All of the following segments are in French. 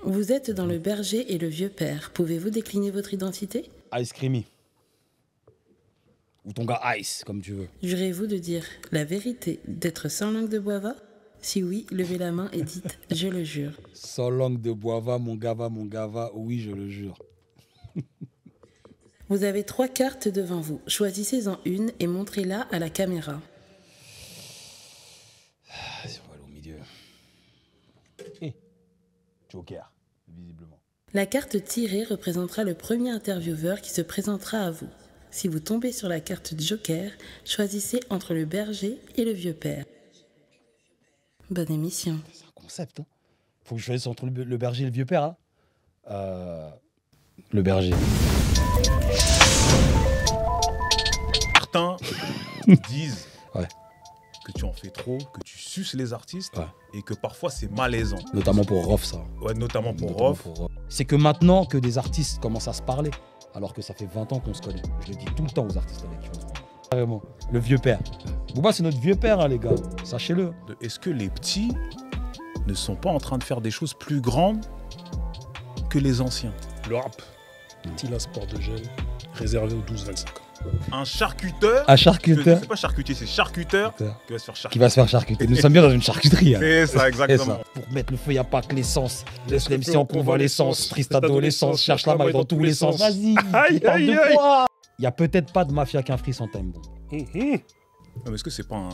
Vous êtes dans le berger et le vieux père. Pouvez-vous décliner votre identité? Ice Creamy. Ou ton gars Ice, comme tu veux. Jurez-vous de dire la vérité, d'être sans langue de bois va? Si oui, levez la main et dites « je le jure ». Sans langue de bois va, mon gava, oui, je le jure. Vous avez 3 cartes devant vous. Choisissez-en une et montrez-la à la caméra. Si on va aller au milieu. Et Joker, visiblement. La carte tirée représentera le premier intervieweur qui se présentera à vous. Si vous tombez sur la carte Joker, choisissez entre le berger et le vieux père. Bonne émission. C'est un concept, hein. Faut que je choisisse entre le berger et le vieux père, hein. Le berger. Certains disent que tu en fais trop, que tu suces les artistes et que parfois c'est malaisant. Notamment pour Rof, ça. Ouais, notamment pour Rof. C'est que maintenant que des artistes commencent à se parler, alors que ça fait 20 ans qu'on se connaît. Je le dis tout le temps aux artistes avec qui on se parle. Carrément. Le vieux père. Booba, c'est notre vieux père, hein, les gars. Sachez-le. Est-ce que les petits ne sont pas en train de faire des choses plus grandes que les anciens? Le rap, petit là, sport de jeunes, réservé aux 12-25 ans. Un charcuteur. Un charcuteur. C'est pas charcutier, c'est charcuteur qui va se faire charcuter. Qui va se faire charcuter. Nous sommes bien dans une charcuterie. Hein. C'est ça, exactement. Ça. Pour mettre le feu, il n'y a pas que l'essence. Laisse l'MC en convalescence. Triste adolescence. Cherche la maille dans tous les sens. Vas-y. Aïe, aïe, aïe. Il n'y a peut-être pas de mafia qu'un free sans time bomb. Non, mais est-ce que c'est pas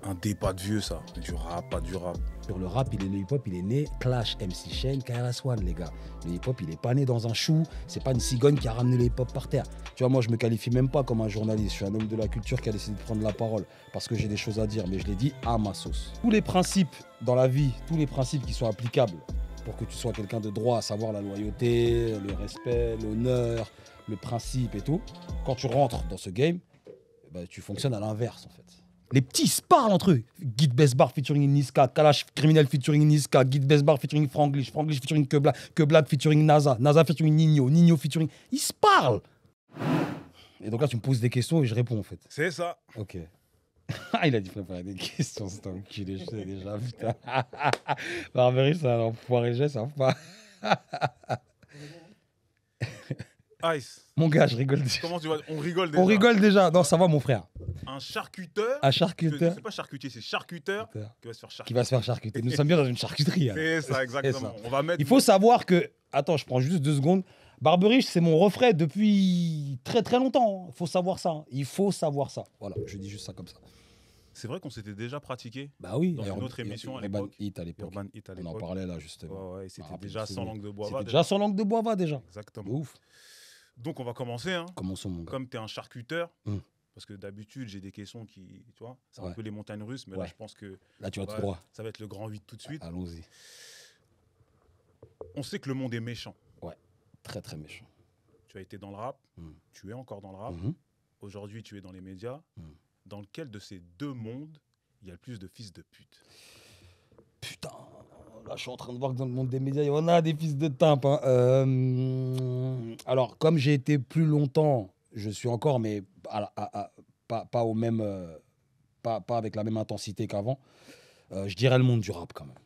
un débat de vieux, ça? Du rap, pas du rap. Sur le rap, le hip-hop, il est né Clash, MC Shane, KRS-One, les gars. Le hip-hop, il est pas né dans un chou. C'est pas une cigogne qui a ramené le hip-hop par terre. Tu vois, moi, je me qualifie même pas comme un journaliste. Je suis un homme de la culture qui a décidé de prendre la parole parce que j'ai des choses à dire, mais je l'ai dit à ma sauce. Tous les principes dans la vie, tous les principes qui sont applicables pour que tu sois quelqu'un de droit, à savoir la loyauté, le respect, l'honneur, le principe et tout, quand tu rentres dans ce game, bah, tu fonctionnes à l'inverse, en fait. Les petits se parlent entre eux. Guide Besbar featuring Niska, Kalash criminel featuring Niska, Guide Besbar featuring Franglish, Franglish featuring Keblack featuring NASA, NASA featuring Nino, Nino featuring... Ils se parlent. Et donc là, tu me poses des questions et je réponds, en fait. C'est ça. Ok. Ah, il a dit préparer des questions, c'est un enculé, je sais déjà, putain. Barbery, ça va enfoiré, je sais pas. Ice. Mon gars, je rigole déjà. Comment tu vas? On rigole déjà. On rigole déjà. Non, ça va, mon frère. Un charcuteur. Un charcuteur. C'est pas charcutier, c'est charcuteur qui va se faire charcuter. Qui va se faire charcuter. Nous sommes bien dans une charcuterie. Hein. C'est ça, exactement. Ça. On va mettre... Il faut savoir que... Attends, je prends juste 2 secondes. Barberich, c'est mon refrain depuis très très longtemps. Il faut savoir ça. Il faut savoir ça. Voilà, je dis juste ça comme ça. C'est vrai qu'on s'était déjà pratiqué. Bah oui. Dans une autre émission à l'époque. Urban Hit à l'époque. On en parlait là, justement. Ouais, c'était déjà sans langue de bois. C'était déjà sans langue de bois, déjà. Exactement. Ouf. Donc on va commencer. Hein. Commençons, mon gars. Comme tu es un charcuteur, parce que d'habitude j'ai des questions qui, tu vois, c'est un peu les montagnes russes, mais là je pense que là tu vas tout droit. Ça va être le grand 8 tout de suite. Allons-y. On sait que le monde est méchant. Ouais, très très méchant. Tu as été dans le rap, tu es encore dans le rap. Aujourd'hui tu es dans les médias. Dans lequel de ces 2 mondes il y a le plus de fils de pute? Putain. Là, je suis en train de voir que dans le monde des médias, il y en a des fils de timpe. Hein. Alors, comme j'ai été plus longtemps, je suis encore, mais pas au même, pas avec la même intensité qu'avant. Je dirais le monde du rap quand même.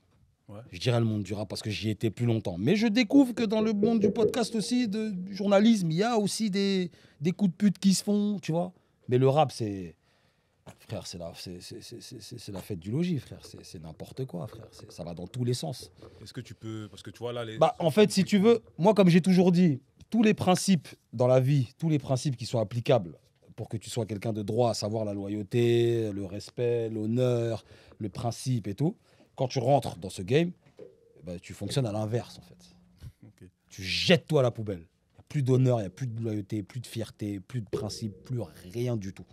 Ouais. Je dirais le monde du rap parce que j'y étais plus longtemps. Mais je découvre que dans le monde du podcast aussi, du journalisme, il y a aussi des coups de pute qui se font, tu vois. Mais le rap, c'est... Frère, c'est la fête du logis, frère. C'est n'importe quoi, frère. Ça va dans tous les sens. Est-ce que tu peux... Parce que tu vois là... Bah, en fait, si tu veux, moi, comme j'ai toujours dit, tous les principes dans la vie, tous les principes qui sont applicables pour que tu sois quelqu'un de droit, à savoir la loyauté, le respect, l'honneur, le principe et tout, quand tu rentres dans ce game, bah, tu fonctionnes à l'inverse, en fait. Okay. Tu jettes tout à la poubelle. Il n'y a plus d'honneur, il n'y a plus de loyauté, plus de fierté, plus de principe, plus rien du tout.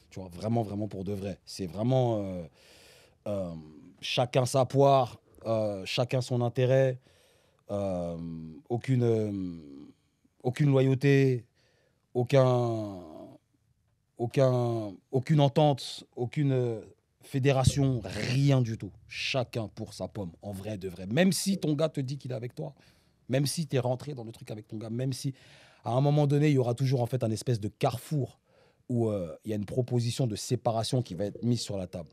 Tu vois, vraiment, vraiment pour de vrai. C'est vraiment chacun sa poire, chacun son intérêt, aucune loyauté, aucune entente, aucune fédération, rien du tout. Chacun pour sa pomme, en vrai de vrai. Même si ton gars te dit qu'il est avec toi, même si tu es rentré dans le truc avec ton gars, même si à un moment donné, il y aura toujours en fait un espèce de carrefour où il y a une proposition de séparation qui va être mise sur la table.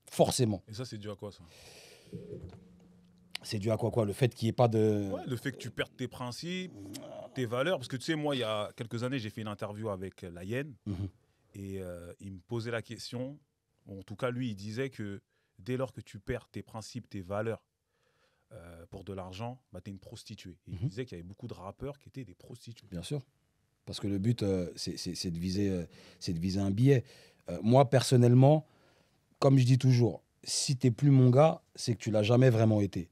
Forcément. Et ça, c'est dû à quoi, ça? C'est dû à quoi? Le fait qu'il n'y ait pas de... Ouais, le fait que tu perdes tes principes, tes valeurs. Parce que tu sais, moi, il y a quelques années, j'ai fait une interview avec la Hyène et il me posait la question. En tout cas, lui, il disait que dès lors que tu perds tes principes, tes valeurs pour de l'argent, bah, tu es une prostituée. Et il disait qu'il y avait beaucoup de rappeurs qui étaient des prostituées. Bien sûr. Parce que le but, c'est de viser un billet. Moi, personnellement, comme je dis toujours, si t'es plus mon gars, c'est que tu l'as jamais vraiment été.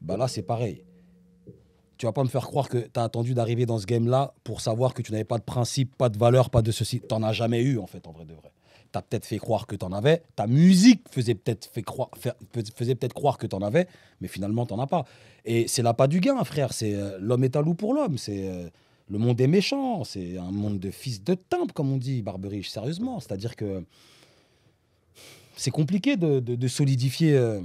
Bah là, c'est pareil. Tu vas pas me faire croire que tu as attendu d'arriver dans ce game-là pour savoir que tu n'avais pas de principe, pas de valeur, pas de ceci. Tu n'en as jamais eu, en fait, en vrai de vrai. Tu as peut-être fait croire que tu en avais. Ta musique faisait peut-être croire que tu en avais, mais finalement, tu n'en as pas. Et c'est l'appât du gain, frère. C'est l'homme est un loup pour l'homme. C'est le monde est méchant. C'est un monde de fils de timbre, comme on dit, Barberiche. Sérieusement. C'est-à-dire que c'est compliqué de solidifier.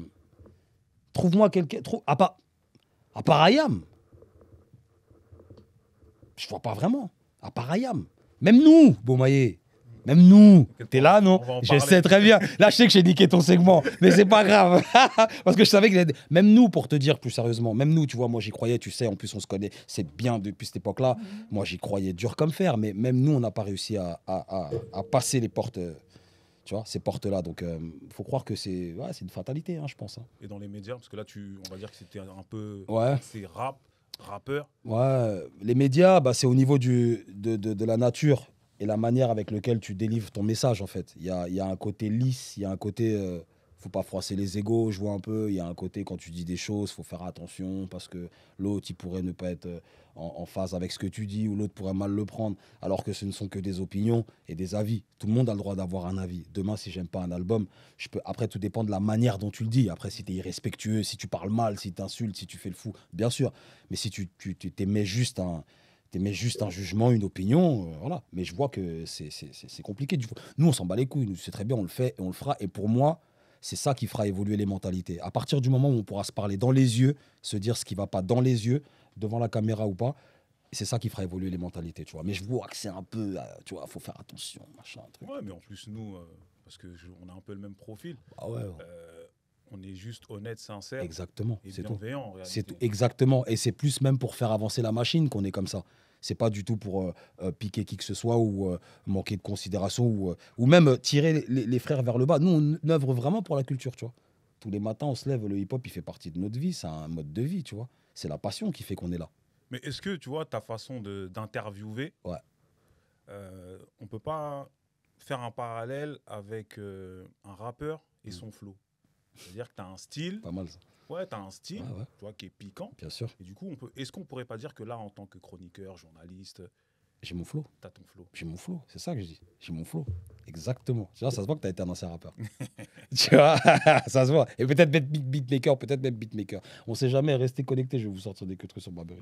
Trouve-moi quelqu'un. À part Ayam. Je vois pas vraiment. À part Ayam. Même nous, Beaumaillé. Même nous. T'es là, non? Je sais très bien. Là, je sais que j'ai niqué ton segment. Mais c'est pas grave. Parce que je savais que... Même nous, pour te dire plus sérieusement, même nous, tu vois, moi, j'y croyais, tu sais, en plus, on se connaît. C'est bien depuis cette époque-là. Moi, j'y croyais dur comme fer. Mais même nous, on n'a pas réussi à passer les portes... Tu vois, ces portes-là. Donc, faut croire que c'est une fatalité, hein, je pense. Hein. Et dans les médias, parce que là, on va dire que c'était un peu... Ouais. C'est rappeur. Ouais, les médias, c'est au niveau de la nature et la manière avec laquelle tu délivres ton message, en fait. Il y a un côté lisse, il y a un côté... faut pas froisser les égos, je vois un peu. Il y a un côté, quand tu dis des choses, faut faire attention parce que l'autre, il pourrait ne pas être en phase avec ce que tu dis ou l'autre pourrait mal le prendre, alors que ce ne sont que des opinions et des avis. Tout le monde a le droit d'avoir un avis. Demain, si j'aime pas un album, après, tout dépend de la manière dont tu le dis. Après, si tu es irrespectueux, si tu parles mal, si tu insultes, si tu fais le fou, bien sûr. Mais si tu t'émets juste un jugement, une opinion, voilà. Mais je vois que c'est compliqué. Nous, on s'en bat les couilles. C'est très bien, on le fait et on le fera. Et pour moi, c'est ça qui fera évoluer les mentalités. À partir du moment où on pourra se parler dans les yeux, se dire ce qui ne va pas dans les yeux, devant la caméra ou pas, c'est ça qui fera évoluer les mentalités, tu vois. Mais je vois que c'est un peu, tu vois, faut faire attention, machin, truc. Ouais, mais en plus, nous, parce qu'on a un peu le même profil, Ah ouais. on est juste honnête, sincère. Exactement, et c'est bienveillant, tout. en réalité. C'est tout, exactement. Et c'est plus même pour faire avancer la machine qu'on est comme ça. C'est pas du tout pour piquer qui que ce soit ou manquer de considération ou même tirer les frères vers le bas. Nous, on œuvre vraiment pour la culture, tu vois. Tous les matins, on se lève, le hip-hop, il fait partie de notre vie. C'est un mode de vie, tu vois. C'est la passion qui fait qu'on est là. Mais est-ce que, tu vois, ta façon d'interviewer, ouais. On peut pas faire un parallèle avec un rappeur et son flow? C'est-à-dire que tu as un style. Pas mal ça. Ouais, tu as un style, ouais. Tu vois, qui est piquant. Bien sûr. Et du coup, est-ce qu'on pourrait pas dire que là, en tant que chroniqueur, journaliste, j'ai mon flow. T'as ton flow. J'ai mon flow, c'est ça que je dis. J'ai mon flow. Exactement. Tu vois, ça se voit que tu as été un ancien rappeur. Tu vois, ça se voit. Et peut-être beatmaker, peut-être même beatmaker. On sait jamais, restez connectés, je vais vous sortir des trucs sur Barberie.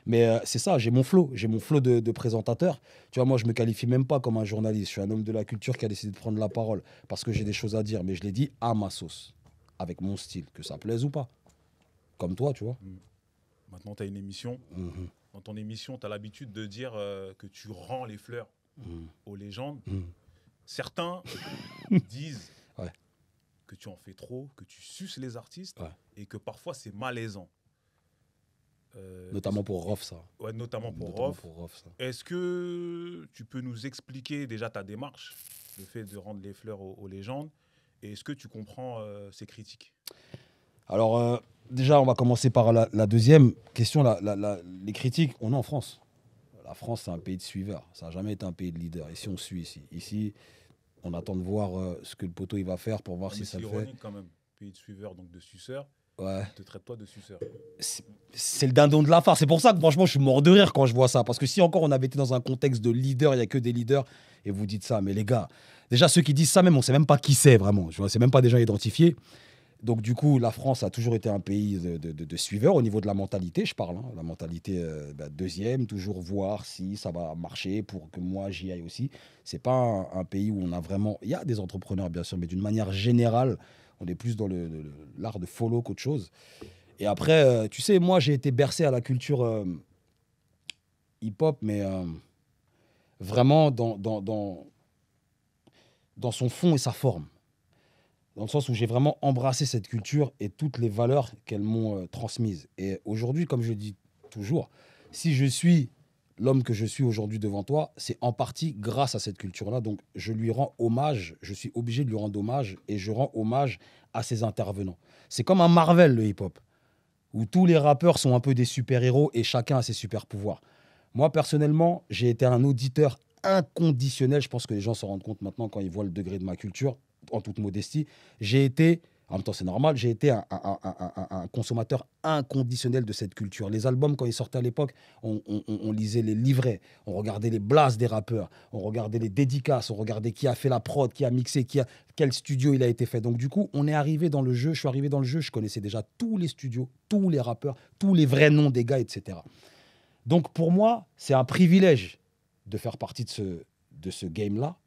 Mais c'est ça, j'ai mon flow. J'ai mon flow de présentateur. Tu vois, moi, je me qualifie même pas comme un journaliste. Je suis un homme de la culture qui a décidé de prendre la parole parce que j'ai des choses à dire. Mais je l'ai dit à ma sauce, avec mon style, que ça plaise ou pas. Comme toi, tu vois. Maintenant, tu as une émission. Dans ton émission, tu as l'habitude de dire que tu rends les fleurs aux légendes. Certains disent que tu en fais trop, que tu suces les artistes et que parfois c'est malaisant. Notamment pour Rof, ça. Ouais, notamment pour Rof. Est-ce que tu peux nous expliquer déjà ta démarche, le fait de rendre les fleurs aux légendes, et est-ce que tu comprends ces critiques? Alors, déjà, on va commencer par la deuxième question. Les critiques, on est en France. La France, c'est un pays de suiveurs. Ça n'a jamais été un pays de leader. Ici, on suit. Ici, on attend de voir ce que le poteau il va faire pour voir si ça le fait. C'est ironique quand même. Pays de suiveurs, donc de suceurs. Ouais. Te traite-toi de suceur. C'est le dindon de la farce. C'est pour ça que franchement, je suis mort de rire quand je vois ça. Parce que si encore on avait été dans un contexte de leader, il n'y a que des leaders, et vous dites ça. Mais les gars, déjà, ceux qui disent ça, même, on ne sait même pas qui c'est vraiment. C'est même pas des gens identifiés. Donc, du coup, la France a toujours été un pays de suiveurs au niveau de la mentalité, je parle. La mentalité deuxième, toujours voir si ça va marcher pour que moi, j'y aille aussi. Ce n'est pas un pays où on a vraiment... Il y a des entrepreneurs, bien sûr, mais d'une manière générale, on est plus dans l'art de follow qu'autre chose. Et après, tu sais, moi, j'ai été bercé à la culture hip-hop, mais vraiment dans son fond et sa forme. dans le sens où j'ai vraiment embrassé cette culture et toutes les valeurs qu'elles m'ont transmises. Et aujourd'hui, comme je dis toujours, si je suis l'homme que je suis aujourd'hui devant toi, c'est en partie grâce à cette culture-là. Donc, je lui rends hommage, je suis obligé de lui rendre hommage et je rends hommage à ses intervenants. C'est comme un Marvel, le hip-hop, où tous les rappeurs sont un peu des super-héros et chacun a ses super-pouvoirs. Moi, personnellement, j'ai été un auditeur inconditionnel. Je pense que les gens se rendent compte maintenant quand ils voient le degré de ma culture, en toute modestie. J'ai été, en même temps c'est normal, j'ai été un consommateur inconditionnel de cette culture. Les albums, quand ils sortaient à l'époque, on lisait les livrets, on regardait les blasts des rappeurs, on regardait les dédicaces, on regardait qui a fait la prod, qui a mixé, quel studio il a été fait. Donc du coup, on est arrivé dans le jeu, je suis arrivé dans le jeu, je connaissais déjà tous les studios, tous les rappeurs, tous les vrais noms des gars, etc. Donc pour moi, c'est un privilège de faire partie de ce game-là.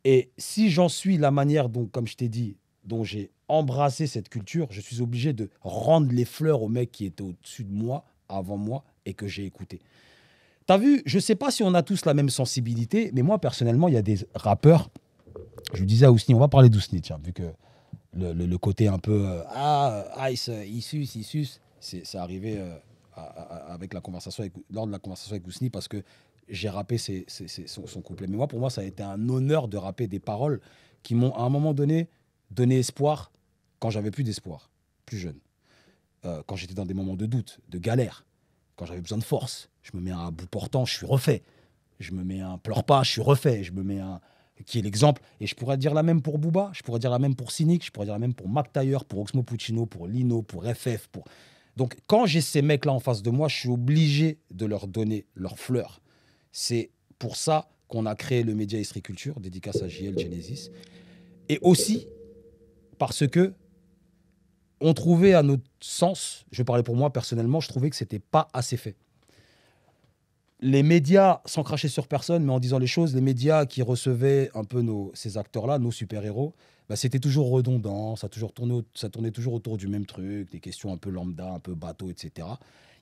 Et si j'en suis la manière dont, comme je t'ai dit, dont j'ai embrassé cette culture, je suis obligé de rendre les fleurs aux mecs qui étaient au-dessus de moi, avant moi, et que j'ai écouté. T'as vu, je sais pas si on a tous la même sensibilité, mais moi, personnellement, il y a des rappeurs. Je lui disais à Ousni, on va parler d'Ousni, tiens, vu que le côté un peu Ice, Isus, c'est arrivé avec la conversation lors de la conversation avec Ousni parce que j'ai rappé son couplet. Mais moi, pour moi, ça a été un honneur de rapper des paroles qui m'ont, à un moment donné, donné espoir quand j'avais plus d'espoir, plus jeune. Quand j'étais dans des moments de doute, de galère, quand j'avais besoin de force. Je me mets un bout portant, je suis refait. Je me mets un pleure pas, je suis refait. Je me mets un... qui est l'exemple. Et je pourrais dire la même pour Booba, je pourrais dire la même pour Cynic, je pourrais dire la même pour Mac Taylor, pour Oxmo Puccino, pour Lino, pour FF. Donc, quand j'ai ces mecs-là en face de moi, je suis obligé de leur donner leurs fleurs. C'est pour ça qu'on a créé le média Esprit Culture, dédicace à JL Genesis. Et aussi parce que on trouvait à notre sens, je parlais pour moi personnellement, je trouvais que c'était pas assez fait. Les médias, sans cracher sur personne, mais en disant les choses, les médias qui recevaient un peu ces acteurs-là, nos super-héros, bah, c'était toujours redondant, ça tournait toujours autour du même truc, des questions un peu lambda, un peu bateau, etc.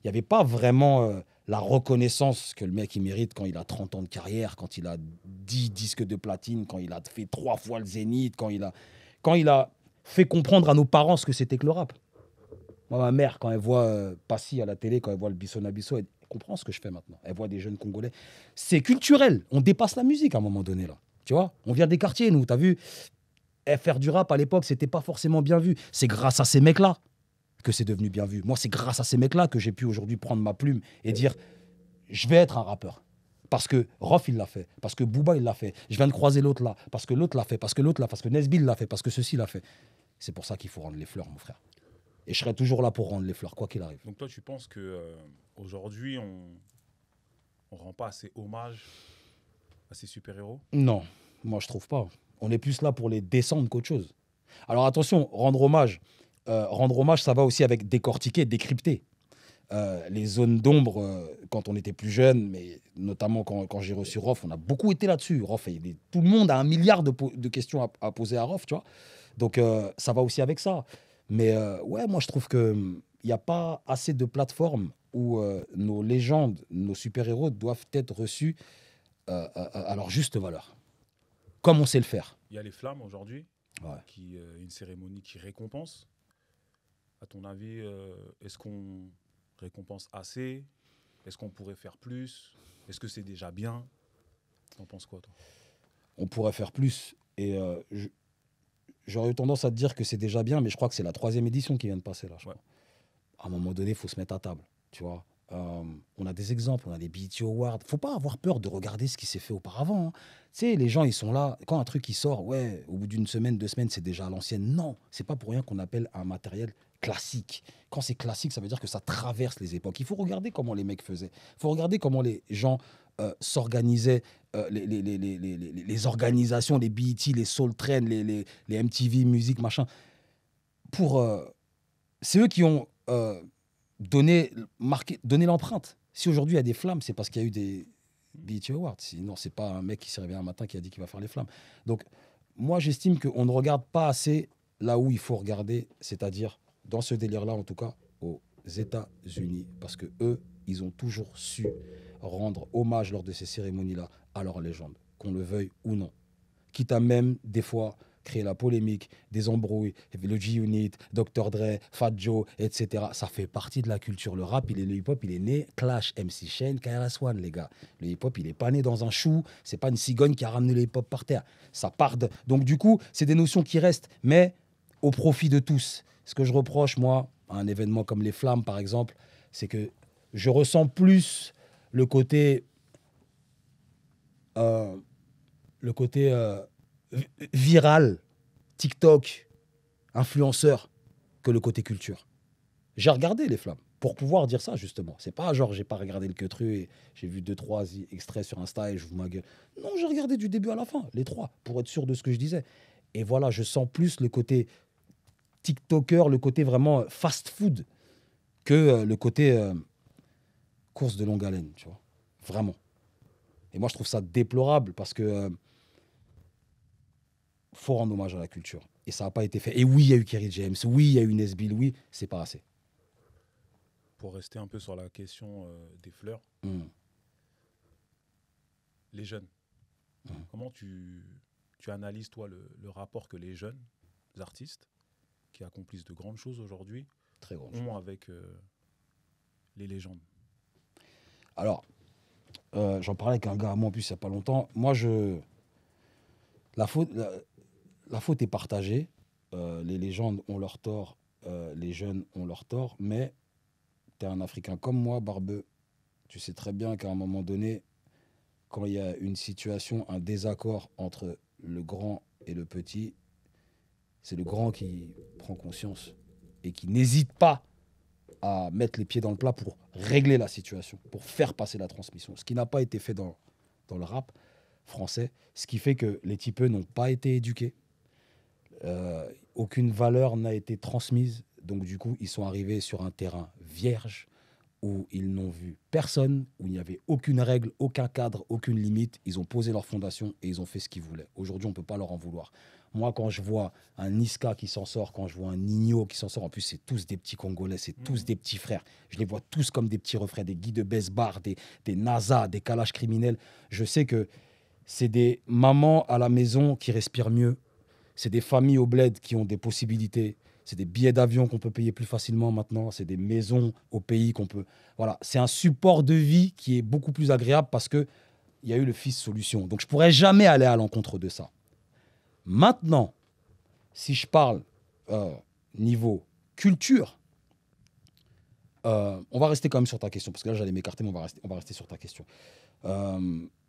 Il n'y avait pas vraiment la reconnaissance que le mec il mérite quand il a 30 ans de carrière, quand il a 10 disques de platine, quand il a fait 3 fois le Zénith, quand il a fait comprendre à nos parents ce que c'était que le rap. Moi, ma mère, quand elle voit Passy à la télé, quand elle voit le Bisson Abisso, elle comprend ce que je fais maintenant. Elle voit des jeunes Congolais. C'est culturel. On dépasse la musique à un moment donné, là. Tu vois, on vient des quartiers, nous. T'as vu, faire du rap à l'époque, c'était pas forcément bien vu. C'est grâce à ces mecs-là que c'est devenu bien vu. Moi, c'est grâce à ces mecs-là que j'ai pu aujourd'hui prendre ma plume et dire je vais être un rappeur. Parce que Rof, il l'a fait. Parce que Booba, il l'a fait. Je viens de croiser l'autre là. Parce que l'autre l'a fait. Parce que l'autre l'a fait. Parce que Nesbill l'a fait. Parce que ceci l'a fait. C'est pour ça qu'il faut rendre les fleurs, mon frère. Et je serai toujours là pour rendre les fleurs, quoi qu'il arrive. Donc toi, tu penses qu'aujourd'hui, on rend pas assez hommage à ces super-héros? Non, moi je trouve pas. On est plus là pour les descendre qu'autre chose. Alors attention, rendre hommage, ça va aussi avec décortiquer, décrypter. Les zones d'ombre, quand on était plus jeune, mais notamment quand j'ai reçu Rof, on a beaucoup été là-dessus. Rof, tout le monde a 1 milliard de questions à poser à Rof, tu vois. Donc ça va aussi avec ça. Mais ouais, moi je trouve qu'il n'y a pas assez de plateformes où nos légendes, nos super-héros doivent être reçus à leur juste valeur. Comme on sait le faire. Il y a les Flammes aujourd'hui, Ouais. une cérémonie qui récompense. À ton avis, est-ce qu'on récompense assez? Est-ce qu'on pourrait faire plus? Est-ce que c'est déjà bien? T'en penses quoi, toi? On pourrait faire plus. Et j'aurais eu tendance à te dire que c'est déjà bien, mais je crois que c'est la 3e édition qui vient de passer là. Je crois. À un moment donné, il faut se mettre à table. Tu vois. On a des exemples, on a des BET Awards. Faut pas avoir peur de regarder ce qui s'est fait auparavant. Hein. Tu sais, les gens, ils sont là. Quand un truc qui sort, ouais, au bout d'une semaine, 2 semaines, c'est déjà à l'ancienne. Non, c'est pas pour rien qu'on appelle un matériel classique. Quand c'est classique, ça veut dire que ça traverse les époques. Il faut regarder comment les mecs faisaient. Il faut regarder comment les gens s'organisaient, les organisations, les BET, les Soul Train, les MTV Music, machin. C'est eux qui ont donné l'empreinte. Si aujourd'hui il y a des flammes, c'est parce qu'il y a eu des BET Awards. Sinon, c'est pas un mec qui s'est réveillé un matin qui a dit qu'il va faire les flammes. Donc, moi, j'estime qu'on ne regarde pas assez là où il faut regarder, c'est-à-dire dans ce délire-là, en tout cas, aux États-Unis. Parce que eux, ils ont toujours su rendre hommage lors de ces cérémonies-là à leur légende, qu'on le veuille ou non. Quitte à même, des fois, créer la polémique, des embrouilles, le G-Unit, Dr. Dre, Fat Joe, etc. Ça fait partie de la culture. Le rap, le hip-hop, il est né Clash, MC Shane, KRS-One, les gars. Le hip-hop, il est pas né dans un chou. C'est pas une cigogne qui a ramené le hip-hop par terre. Ça part de... Donc du coup, c'est des notions qui restent, mais au profit de tous. Ce que je reproche, moi, à un événement comme les Flammes, par exemple, c'est que je ressens plus le côté viral, TikTok, influenceur, que le côté culture. J'ai regardé les Flammes pour pouvoir dire ça, justement. C'est pas genre j'ai pas regardé le Queutru et j'ai vu 2-3 extraits sur Insta et je vous ma gueule. Non, j'ai regardé du début à la fin, les 3, pour être sûr de ce que je disais. Et voilà, je sens plus le côté TikToker, le côté vraiment fast-food que le côté course de longue haleine, tu vois. Vraiment. Et moi, je trouve ça déplorable parce que faut rendre hommage à la culture. Et ça n'a pas été fait. Et oui, il y a eu Kerry James, oui, il y a eu Nesbill, oui, c'est pas assez. Pour rester un peu sur la question des fleurs, les jeunes, comment tu analyses, toi, le rapport que les jeunes artistes qui accomplissent de grandes choses aujourd'hui ont avec les légendes? Alors, j'en parlais avec un gars à moi en plus il n'y a pas longtemps. Moi, la faute est partagée. Les légendes ont leur tort, les jeunes ont leur tort, mais tu es un Africain comme moi, Barbeux. Tu sais très bien qu'à un moment donné, quand il y a une situation, un désaccord entre le grand et le petit, c'est le grand qui prend conscience et qui n'hésite pas à mettre les pieds dans le plat pour régler la situation, pour faire passer la transmission. Ce qui n'a pas été fait dans le rap français, ce qui fait que les typeux n'ont pas été éduqués. Aucune valeur n'a été transmise. Donc du coup, ils sont arrivés sur un terrain vierge où ils n'ont vu personne, où il n'y avait aucune règle, aucun cadre, aucune limite. Ils ont posé leur fondation et ils ont fait ce qu'ils voulaient. Aujourd'hui, on ne peut pas leur en vouloir. Moi, quand je vois un Niska qui s'en sort, quand je vois un Nino qui s'en sort, en plus, c'est tous des petits Congolais, c'est tous des petits frères. Je les vois tous comme des petits refrains, des Guy de Besbar, des NASA, des Kalash criminels. Je sais que c'est des mamans à la maison qui respirent mieux. C'est des familles au bled qui ont des possibilités. C'est des billets d'avion qu'on peut payer plus facilement maintenant. C'est des maisons au pays qu'on peut... Voilà, c'est un support de vie qui est beaucoup plus agréable parce qu'il y a eu le Fils Solution. Donc, je ne pourrais jamais aller à l'encontre de ça. Maintenant, si je parle niveau culture, on va rester quand même sur ta question, parce que là, j'allais m'écarter, mais on va rester sur ta question.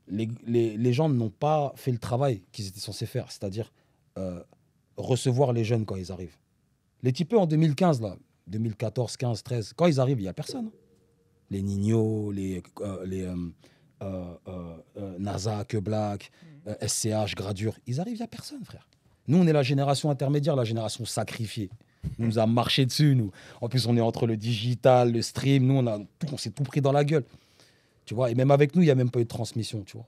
Les gens n'ont pas fait le travail qu'ils étaient censés faire, c'est-à-dire recevoir les jeunes quand ils arrivent. Les typeux en 2015, là, 2014, 15, 13, quand ils arrivent, il n'y a personne. Les Nino, les NASA, Que Black, SCH, Gradure, ils arrivent, il n'y a personne, frère. Nous, on est la génération intermédiaire, la génération sacrifiée. On nous a marché dessus, nous. En plus, on est entre le digital, le stream. Nous, on s'est tout pris dans la gueule. Tu vois, et même avec nous, il n'y a même pas eu de transmission, tu vois.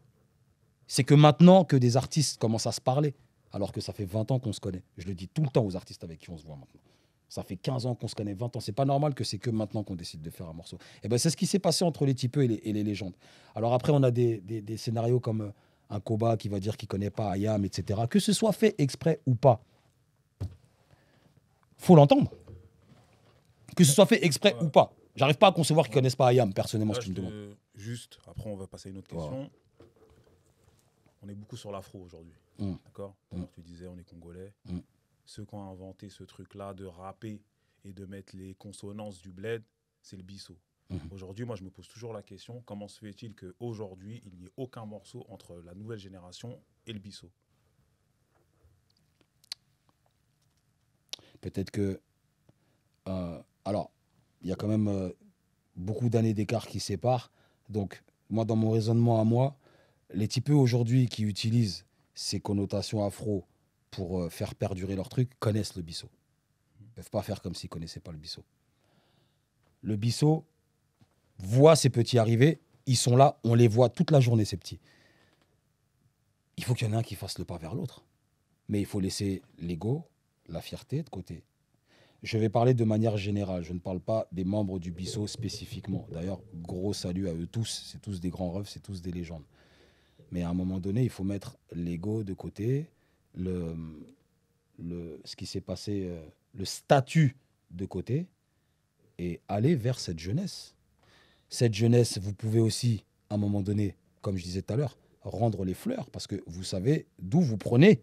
C'est que maintenant que des artistes commencent à se parler, alors que ça fait 20 ans qu'on se connaît. Je le dis tout le temps aux artistes avec qui on se voit maintenant. Ça fait 15 ans qu'on se connaît, 20 ans. C'est pas normal que c'est que maintenant qu'on décide de faire un morceau. Et ben, c'est ce qui s'est passé entre les typeux et les légendes. Alors après, on a des scénarios comme un Koba qui va dire qu'il connaît pas Ayam, etc. Que ce soit fait exprès ou pas, faut l'entendre. Que ce soit fait exprès ou pas. J'arrive pas à concevoir qu'ils connaissent pas Ayam, personnellement, Là, ce que tu me demandes. Juste, après, on va passer à une autre question. On est beaucoup sur l'afro aujourd'hui. D'accord. Tu disais, on est congolais. Ceux qui ont inventé ce truc-là de rapper et de mettre les consonances du bled, c'est le bisso. Aujourd'hui, moi, je me pose toujours la question, comment se fait-il qu'aujourd'hui, il n'y ait aucun morceau entre la nouvelle génération et le bisso? Peut-être que... alors, il y a quand même beaucoup d'années d'écart qui séparent. Donc, moi, dans mon raisonnement à moi, les typeux aujourd'hui qui utilisent ces connotations afro pour faire perdurer leur truc connaissent le bisso. Ils ne peuvent pas faire comme s'ils ne connaissaient pas le bisso. Le bisso voit ces petits arriver, ils sont là, on les voit toute la journée, ces petits. Il faut qu'il y en ait un qui fasse le pas vers l'autre. Mais il faut laisser l'ego, la fierté de côté. Je vais parler de manière générale, je ne parle pas des membres du bisso spécifiquement. D'ailleurs, gros salut à eux tous, c'est tous des grands refs, c'est tous des légendes. Mais à un moment donné, il faut mettre l'ego de côté, ce qui s'est passé, le statut de côté et aller vers cette jeunesse. Cette jeunesse, vous pouvez aussi, à un moment donné, comme je disais tout à l'heure, rendre les fleurs parce que vous savez d'où vous prenez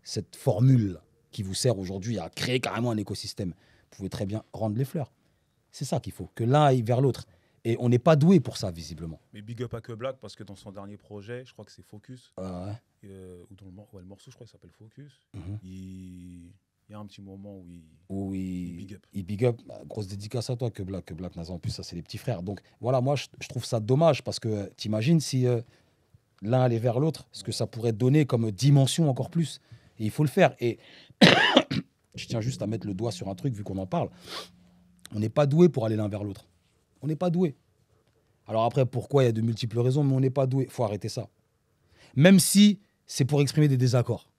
cette formule qui vous sert aujourd'hui à créer carrément un écosystème. Vous pouvez très bien rendre les fleurs. C'est ça qu'il faut, que l'un aille vers l'autre. Et on n'est pas doué pour ça, visiblement. Mais big up à Que Black, parce que dans son dernier projet, je crois que c'est Focus, Ouais. ou dans le morceau, je crois qu'il s'appelle Focus, Mhm. il y a un petit moment où il... Où Il big up. il big up. Bah, grosse dédicace à toi, Que Black Naza. En plus, ça, c'est les petits frères. Donc voilà, moi, je trouve ça dommage parce que t'imagines si l'un allait vers l'autre, ce que ça pourrait donner comme dimension encore plus. Et il faut le faire. Et je tiens juste à mettre le doigt sur un truc, vu qu'on en parle. On n'est pas doué pour aller l'un vers l'autre. On n'est pas doué. Alors après, pourquoi? Il y a de multiples raisons, mais on n'est pas doué. Il faut arrêter ça. Même si c'est pour exprimer des désaccords.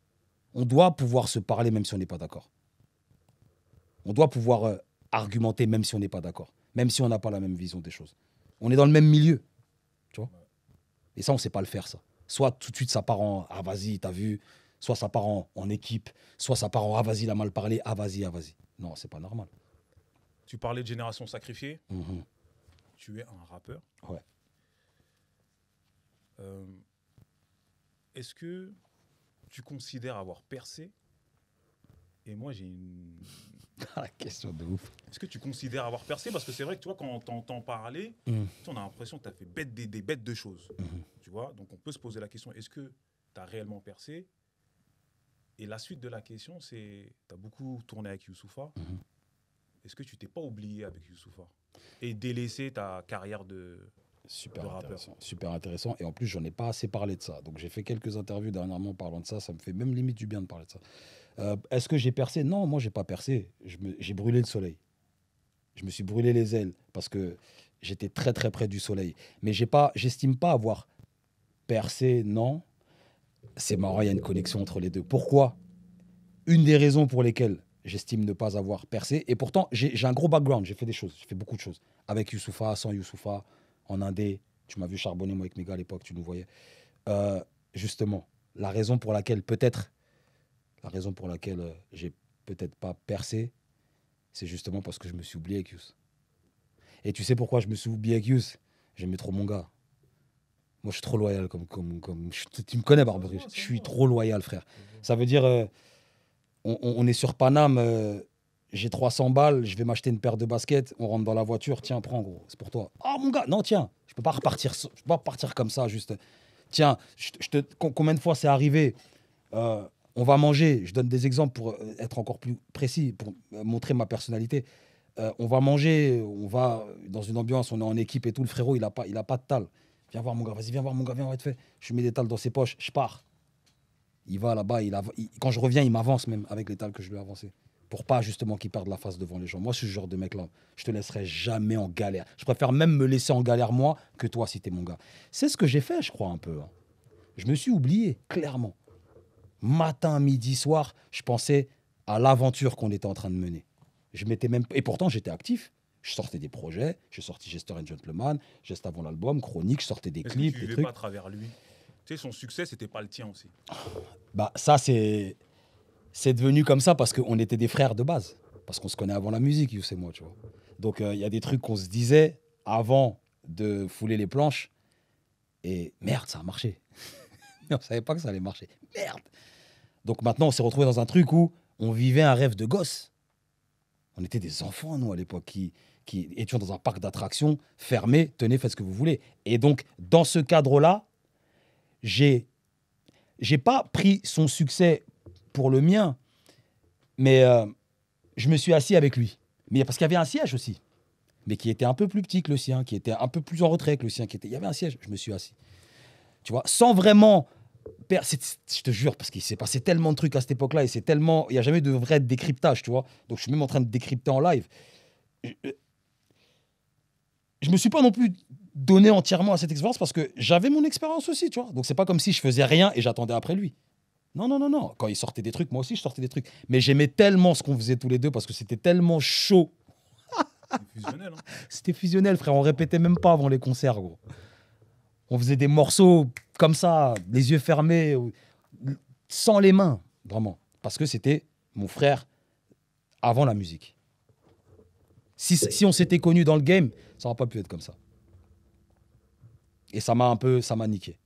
On doit pouvoir se parler même si on n'est pas d'accord. On doit pouvoir argumenter même si on n'est pas d'accord. Même si on n'a pas la même vision des choses. On est dans le même milieu. Tu vois? Et ça, on ne sait pas le faire, ça. Soit tout de suite, ça part en « Ah, vas-y, t'as vu ?» Soit ça part en équipe. Soit ça part en « Ah, vas-y, il a mal parlé. Ah, vas-y, ah, vas-y. » Non, c'est pas normal. Tu parlais de Génération Sacrifiée, Mhm. tu es un rappeur. Ouais. Est-ce que tu considères avoir percé? Et moi, j'ai une... La question de ouf. Est-ce que tu considères avoir percé? Parce que c'est vrai que tu vois, quand on t'entend parler, Mhm. tu sais, on a l'impression que tu as fait des bêtes de choses. Mhm. Tu vois? Donc on peut se poser la question, est-ce que tu as réellement percé? Et la suite de la question, c'est, tu as beaucoup tourné avec Youssoupha. Mhm. Est-ce que tu t'es pas oublié avec Youssoupha et délaissé ta carrière de Super rappeur? intéressant. Super intéressant. Et en plus, j'en ai pas assez parlé de ça. Donc, j'ai fait quelques interviews dernièrement parlant de ça. Ça me fait même limite du bien de parler de ça. Est-ce que j'ai percé? Non, moi, j'ai pas percé. J'ai brûlé le soleil. Je me suis brûlé les ailes parce que j'étais très, très près du soleil. Mais j'estime pas avoir percé, non. C'est marrant, il y a une connexion entre les deux. Pourquoi? Une des raisons pour lesquelles j'estime ne pas avoir percé, et pourtant, j'ai un gros background, j'ai fait des choses, j'ai fait beaucoup de choses. Avec Youssoupha, sans Youssoupha, en indé, tu m'as vu charbonner, moi, avec mes gars à l'époque, tu nous voyais. Justement, la raison pour laquelle, j'ai peut-être pas percé, c'est justement parce que je me suis oublié avec Yous. Et tu sais pourquoi je me suis oublié avec Yous? J'aimais trop mon gars. Moi, je suis trop loyal. Tu me connais, Barbery. Je suis trop loyal, frère. Ça veut dire, on est sur Paname, j'ai 300 balles, je vais m'acheter une paire de baskets, on rentre dans la voiture, tiens, prends, gros, c'est pour toi. Ah, mon gars, non, tiens, je peux pas repartir comme ça, juste. Tiens, combien de fois c'est arrivé? On va manger, je donne des exemples pour être encore plus précis, pour montrer ma personnalité. On va manger, on va dans une ambiance, on est en équipe et tout, le frérot, il a pas de tal. Viens voir mon gars, vas-y, viens voir mon gars, viens, vite fait. Je mets des tales dans ses poches, je pars. Il va là-bas, quand je reviens, il m'avance même avec les tales que je lui ai avancées. Pour pas justement qu'il perde la face devant les gens. Moi, je suis ce genre de mec-là. Je te laisserai jamais en galère. Je préfère même me laisser en galère, moi, que toi, si t'es mon gars. C'est ce que j'ai fait, je crois, un peu. Je me suis oublié, clairement. Matin, midi, soir, je pensais à l'aventure qu'on était en train de mener. Et pourtant, j'étais actif. Je sortais des projets. J'ai sorti Jester and Gentleman, juste avant l'album, Chronique, je sortais des clips, que tu des vivais trucs. pas à travers lui? Tu sais, son succès, c'était pas le tien aussi. Bah, ça, c'est devenu comme ça parce qu'on était des frères de base. Parce qu'on se connaît avant la musique, Youss et moi, tu vois. Donc, il y a des trucs qu'on se disait avant de fouler les planches. Et merde, ça a marché. On savait pas que ça allait marcher. Merde. Donc maintenant, on s'est retrouvés dans un truc où on vivait un rêve de gosse. On était des enfants, nous, à l'époque, qui étions dans un parc d'attractions fermé. Tenez, faites ce que vous voulez. Et donc, dans ce cadre-là, j'ai pas pris son succès pour le mien, mais je me suis assis avec lui. Mais parce qu'il y avait un siège aussi, mais qui était un peu plus petit que le sien, qui était un peu plus en retrait que le sien. Il y avait un siège, je me suis assis. Tu vois, sans vraiment... Je te jure, parce qu'il s'est passé tellement de trucs à cette époque-là, et il n'y a jamais eu de vrai décryptage, tu vois. Donc je suis même en train de décrypter en live. Je me suis pas non plus donné entièrement à cette expérience parce que j'avais mon expérience aussi, tu vois. Donc c'est pas comme si je faisais rien et j'attendais après lui. Non, non, non, non. Quand il sortait des trucs, moi aussi je sortais des trucs. Mais j'aimais tellement ce qu'on faisait tous les deux parce que c'était tellement chaud. C'était fusionnel, hein. C'était fusionnel, frère. On répétait même pas avant les concerts, gros. On faisait des morceaux comme ça, les yeux fermés, sans les mains, vraiment. Parce que c'était mon frère, avant la musique. Si on s'était connus dans le game, ça n'aurait pas pu être comme ça. Et ça m'a niqué.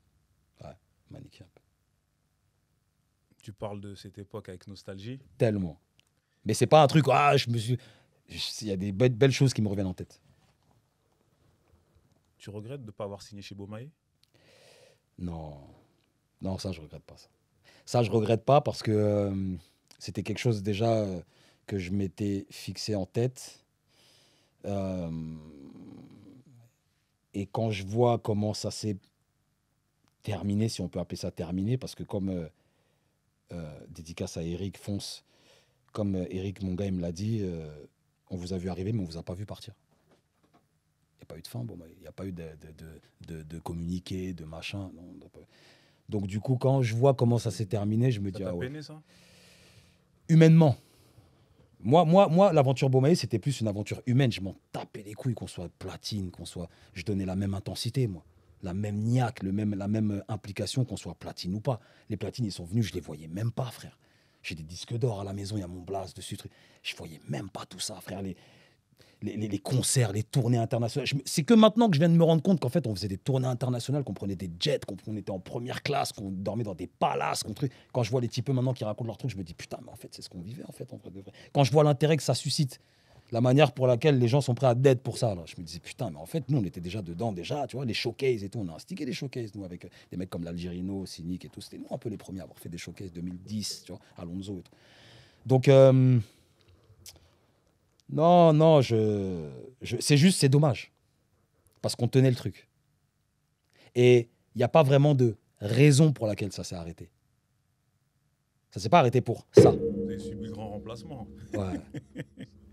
Ouais, m'a niqué un peu. Tu parles de cette époque avec nostalgie. Tellement. Mais c'est pas un truc, il y a des belles choses qui me reviennent en tête. Tu regrettes de ne pas avoir signé chez Beaumaye? Non, ça je regrette pas ça. Ça je regrette pas parce que c'était quelque chose déjà que je m'étais fixé en tête. Et quand je vois comment ça s'est terminé, si on peut appeler ça terminé, parce que comme dédicace à Eric Fonce, comme Eric, mon gars, il me l'a dit, on vous a vu arriver, mais on vous a pas vu partir. Il n'y a pas eu de fin, il n'y a pas eu de communiqué, de machin. Non, donc du coup, quand je vois comment ça s'est terminé, je me dis... Ça t'a peiné, ça? Humainement. Moi, l'aventure Beaumaye, c'était plus une aventure humaine. Je m'en tapais les couilles, qu'on soit platine, qu'on soit... Je donnais la même intensité, moi. La même niaque, la même implication, qu'on soit platine ou pas. Les platines, ils sont venus, je les voyais même pas, frère. J'ai des disques d'or à la maison, il y a mon blast dessus. Je voyais même pas tout ça, frère. Les concerts, les tournées internationales. C'est que maintenant que je viens de me rendre compte qu'en fait, on faisait des tournées internationales, qu'on prenait des jets, qu'on était en première classe, qu'on dormait dans des palaces. Quand je vois les types maintenant qui racontent leurs trucs, je me dis putain, mais en fait, c'est ce qu'on vivait en fait. En vrai de vrai. Quand je vois l'intérêt que ça suscite, la manière pour laquelle les gens sont prêts à dead pour ça, là, je me disais putain, mais en fait, nous, on était déjà dedans, tu vois, les showcases et tout. On a instigué les showcases, nous, avec des mecs comme l'Algérino, Cynic et tout. C'était nous un peu les premiers à avoir fait des showcases 2010, tu vois, Alonso et tout. Donc, non, c'est juste, c'est dommage. Parce qu'on tenait le truc. Et il n'y a pas vraiment de raison pour laquelle ça s'est arrêté. Ça s'est pas arrêté pour ça. Vous avez subi le grand remplacement. Ouais.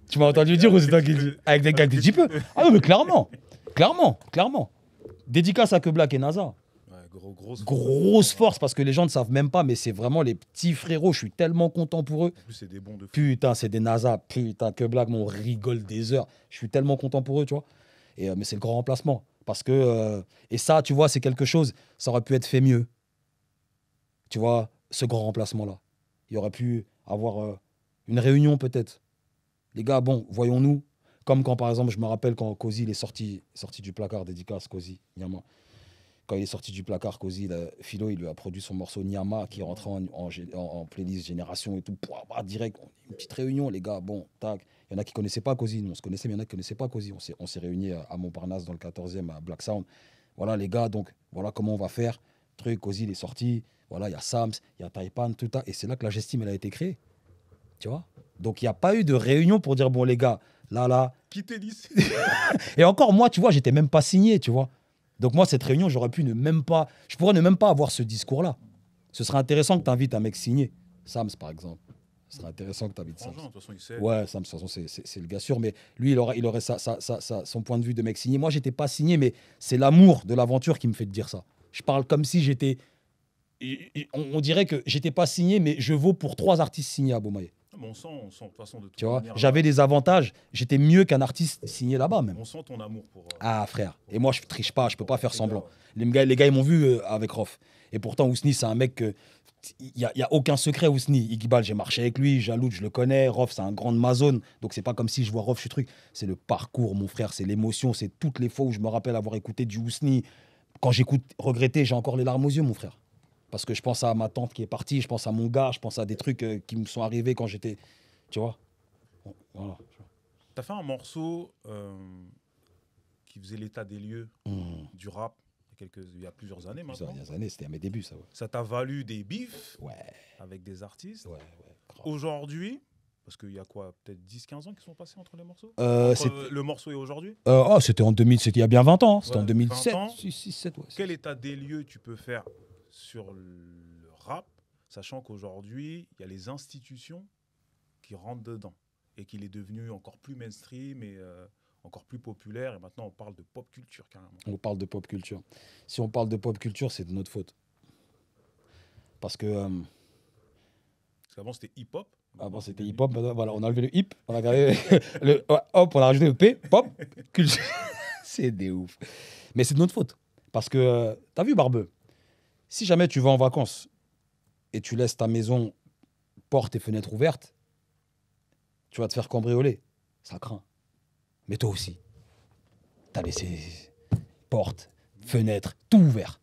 Tu m'as entendu dire ou c'est toi qui dis? Avec des gars qui disent peu. Ah non, mais clairement. Dédicace à Que Black et NASA. Ouais, grosse force parce que les gens ne savent même pas, mais c'est vraiment les petits frérots. Je suis tellement content pour eux. En plus, c'est des bons de fou. Putain, c'est des NASA. Putain, Que Black, on rigole des heures. Je suis tellement content pour eux, tu vois. Mais c'est le grand remplacement. Parce que, et ça, tu vois, c'est quelque chose, ça aurait pu être fait mieux. Tu vois, ce grand remplacement-là. Il y aurait pu avoir une réunion peut-être. Les gars, bon, voyons-nous. Comme quand, par exemple, je me rappelle quand Cozy il est sorti du placard, dédicace Cozy, Nyama. Quand il est sorti du placard, Cozy, Philo, il lui a produit son morceau Nyama qui est rentré en playlist Génération et tout. Direct, une petite réunion, les gars, bon, tac. Il y en a qui ne connaissaient pas Cozy, nous on se connaissait, mais il y en a qui ne connaissaient pas Cozy. On s'est réunis à Montparnasse dans le 14e, à Black Sound. Voilà, les gars, donc voilà comment on va faire. Cozy, il est sorti. Voilà, il y a Sams, il y a Taipan, tout ça. Et c'est là que la Gestime, elle a été créée. Tu vois? Donc, il n'y a pas eu de réunion pour dire, bon, les gars, là. Quittez l'ici. Et encore, moi, tu vois, j'étais même pas signé, tu vois. Donc, moi, cette réunion, je pourrais ne même pas avoir ce discours-là. Ce serait intéressant que tu invites un mec signé. Sams, par exemple. Ce serait intéressant que tu invites Sams. De toute façon, il sait. Ouais, Sams, de toute façon, c'est le gars sûr. Mais lui, il aurait son point de vue de mec signé. Moi, j'étais pas signé, mais c'est l'amour de l'aventure qui me fait te dire ça. Je parle comme si j'étais... On dirait que j'étais pas signé, mais je vaux pour 3 artistes signés à Beaumaye. On sent de toute façon de toute tu vois, manière, j'avais des avantages. J'étais mieux qu'un artiste signé là-bas même. On sent ton amour pour... Ah frère. Et moi je triche pas, je peux pas faire semblant. Les gars ils m'ont vu avec Rof. Et pourtant Ousni c'est un mec que... Il y a aucun secret Ousni. Iqbal j'ai marché avec lui, Jaloud je le connais, Rof c'est un grand de ma zone. Donc c'est pas comme si je vois Rof je suis truc. C'est le parcours mon frère, c'est l'émotion, c'est toutes les fois où je me rappelle avoir écouté du Ousni. Quand j'écoute Regretter, j'ai encore les larmes aux yeux mon frère. Parce que je pense à ma tante qui est partie, je pense à mon gars, je pense à des trucs qui me sont arrivés quand j'étais... Tu vois, voilà. T'as fait un morceau qui faisait l'état des lieux du rap il y a plusieurs années maintenant. Plusieurs années, c'était à mes débuts, ça. Ouais. Ça t'a valu des bifs ouais. avec des artistes. Ouais, aujourd'hui, parce qu'il y a quoi, peut-être 10-15 ans qui sont passés entre les morceaux le morceau et aujourd'hui c'était en 2000, c'était il y a bien 20 ans. C'était en 2007. 7, ouais. Quel état des lieux tu peux faire sur le rap, sachant qu'aujourd'hui, il y a les institutions qui rentrent dedans et qu'il est devenu encore plus mainstream et encore plus populaire. Et maintenant, on parle de pop culture carrément. On parle de pop culture. Si on parle de pop culture, c'est de notre faute. Parce qu'avant, c'était hip-hop. Avant, c'était hip-hop. Voilà, on a enlevé le hip, on a gardé hop, on a rajouté le P, pop, culture. C'est des ouf. Mais c'est de notre faute. Parce que, t'as vu, Barbeux, si jamais tu vas en vacances et tu laisses ta maison porte et fenêtre ouvertes, tu vas te faire cambrioler. Ça craint. Mais toi aussi. T'as laissé portes, fenêtres, tout ouvert.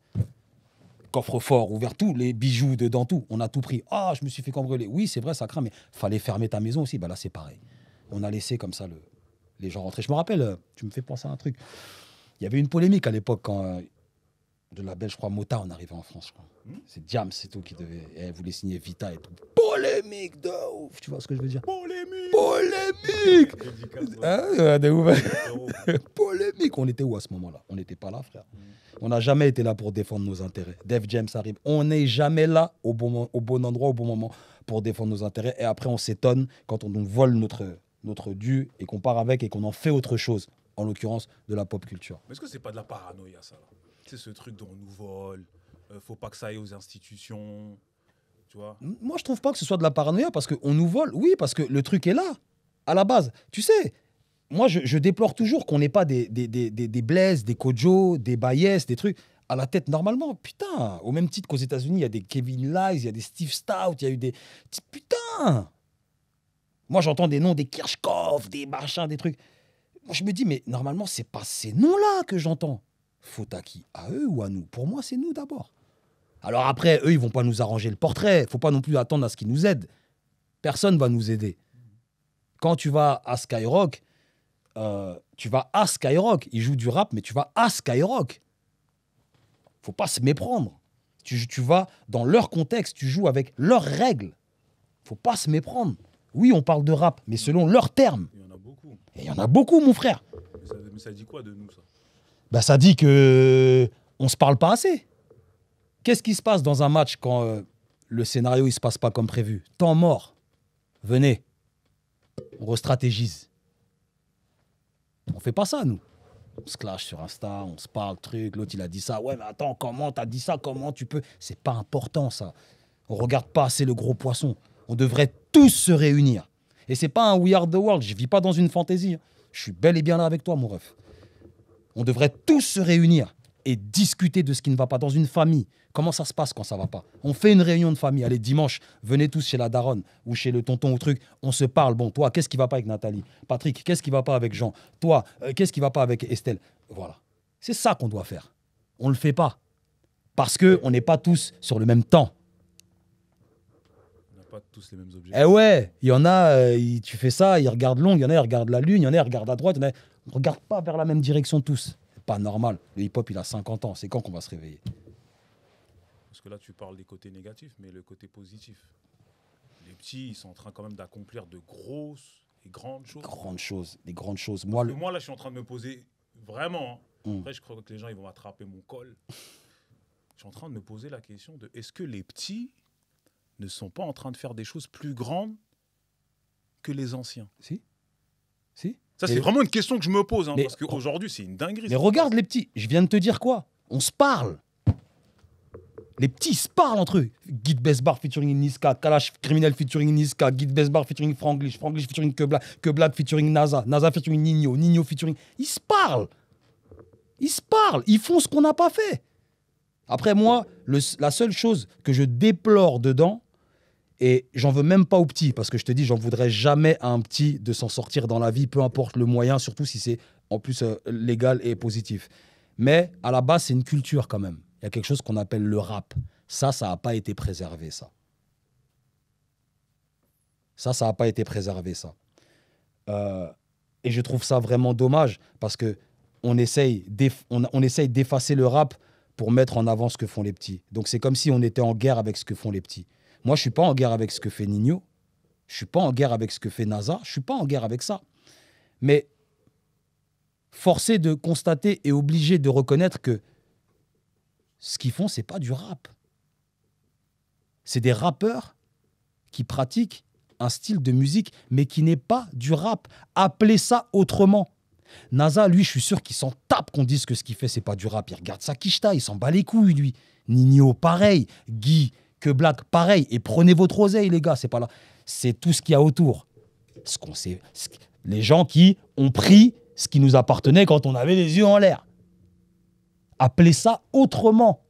Coffre-fort ouvert, tous les bijoux dedans, tout. On a tout pris. Ah, je me suis fait cambrioler. Oui, c'est vrai, ça craint, mais fallait fermer ta maison aussi. Bah là, c'est pareil. On a laissé comme ça les gens rentrer. Je me rappelle, tu me fais penser à un truc. Il y avait une polémique à l'époque quand de la belle, je crois, Motown arrivait en France, je crois. C'est Diams, c'est tout qui devait. Et elle voulait signer Vita et tout. Polémique de ouf, tu vois ce que je veux dire? Polémique. Hein, de ouf. Polémique. On était où à ce moment-là? On n'était pas là, frère. On n'a jamais été là pour défendre nos intérêts. Def James arrive. On n'est jamais là au bon endroit, au bon moment pour défendre nos intérêts. Et après, on s'étonne quand on nous vole notre dû et qu'on part avec et qu'on en fait autre chose. En l'occurrence, de la pop culture. Mais est-ce que c'est pas de la paranoïa, ça? C'est ce truc dont on nous vole. Faut pas que ça aille aux institutions. Tu vois? Moi, je trouve pas que ce soit de la paranoïa parce qu'on nous vole. Oui, parce que le truc est là, à la base. Tu sais, moi, je déplore toujours qu'on n'ait pas des Blaise, des Kojo, des Bayes, des trucs à la tête normalement. Putain, au même titre qu'aux États-Unis, il y a des Kevin Lies, il y a des Steve Stout, il y a eu des. Putain! Moi, j'entends des noms des Kirchhoff, des machins, des trucs. Moi, je me dis, mais normalement, c'est pas ces noms-là que j'entends. Faute à qui? À eux ou à nous? Pour moi, c'est nous d'abord. Alors après, eux, ils vont pas nous arranger le portrait. Faut pas non plus attendre à ce qu'ils nous aident. Personne va nous aider. Quand tu vas à Skyrock, Ils jouent du rap, mais tu vas à Skyrock. Faut pas se méprendre. Tu vas dans leur contexte, tu joues avec leurs règles. Faut pas se méprendre. Oui, on parle de rap, mais selon leurs termes. Il y en a beaucoup. Et il y en a beaucoup, mon frère. Mais ça dit quoi de nous, ça? Bah, ça dit que on se parle pas assez. Qu'est-ce qui se passe dans un match quand le scénario il se passe pas comme prévu? Temps mort. Venez. On restratégise. On fait pas ça, nous. On se clash sur Insta, on se parle, truc. L'autre, il a dit ça. Ouais, mais attends, comment t'as dit ça? Comment tu peux? C'est pas important, ça. On regarde pas assez le gros poisson. On devrait tous se réunir. Et c'est pas un We Are the World. Je vis pas dans une fantaisie. Je suis bel et bien là avec toi, mon ref. On devrait tous se réunir et discuter de ce qui ne va pas dans une famille. Comment ça se passe quand ça va pas? On fait une réunion de famille. Allez, dimanche, venez tous chez la daronne ou chez le tonton ou truc. On se parle. Bon, toi, qu'est-ce qui va pas avec Nathalie? Patrick, qu'est-ce qui va pas avec Jean? Toi, qu'est-ce qui va pas avec Estelle? Voilà. C'est ça qu'on doit faire. On le fait pas. Parce qu'on n'est pas tous sur le même temps. On n'a pas tous les mêmes objectifs. Eh ouais, il y en a, tu fais ça, ils regardent long, il y en a, ils regardent la lune, il y en a, ils regardent à droite, il y en a, on ne regarde pas vers la même direction tous. C'est pas normal. Le hip-hop, il a 50 ans. C'est quand qu'on va se réveiller? Parce que là, tu parles des côtés négatifs, mais le côté positif. Les petits, ils sont en train quand même d'accomplir de grosses et grandes choses. Des grandes choses. Moi, là, je suis en train de me poser vraiment. Après, je crois que les gens, ils vont attraper mon col. Je suis en train de me poser la question de est-ce que les petits ne sont pas en train de faire des choses plus grandes que les anciens? Si. Ça, c'est vraiment une question que je me pose, parce qu'aujourd'hui, c'est une dinguerie. Mais regarde les petits, je viens de te dire quoi? On se parle. Les petits se parlent entre eux. Guide Besbar featuring Niska, Kalash criminel featuring Niska, Guide Besbar featuring Franglish, Franglish featuring Keblack featuring NASA, NASA featuring Nino, Nino featuring... Ils se parlent. Ils font ce qu'on n'a pas fait. Après, moi, la seule chose que je déplore dedans, et j'en veux même pas aux petits, parce que je te dis, j'en voudrais jamais à un petit de s'en sortir dans la vie, peu importe le moyen, surtout si c'est en plus légal et positif. Mais à la base, c'est une culture quand même. Il y a quelque chose qu'on appelle le rap. Ça n'a pas été préservé, ça. Ça n'a pas été préservé, ça. Et je trouve ça vraiment dommage, parce qu'on essaye d'effacer le rap pour mettre en avant ce que font les petits. Donc c'est comme si on était en guerre avec ce que font les petits. Moi, je ne suis pas en guerre avec ce que fait Nino. Je ne suis pas en guerre avec ce que fait NASA. Je ne suis pas en guerre avec ça. Mais forcé de constater et obligé de reconnaître que ce qu'ils font, ce n'est pas du rap. C'est des rappeurs qui pratiquent un style de musique, mais qui n'est pas du rap. Appelez ça autrement. NASA, lui, je suis sûr qu'il s'en tape qu'on dise que ce qu'il fait, c'est pas du rap. Il regarde sa quicheta, il s'en bat les couilles, lui. Nino, pareil. Guy, que Black, pareil. Et prenez votre oseille, les gars, c'est pas là. C'est tout ce qu'il y a autour. Les gens qui ont pris ce qui nous appartenait quand on avait les yeux en l'air. Appelez ça autrement.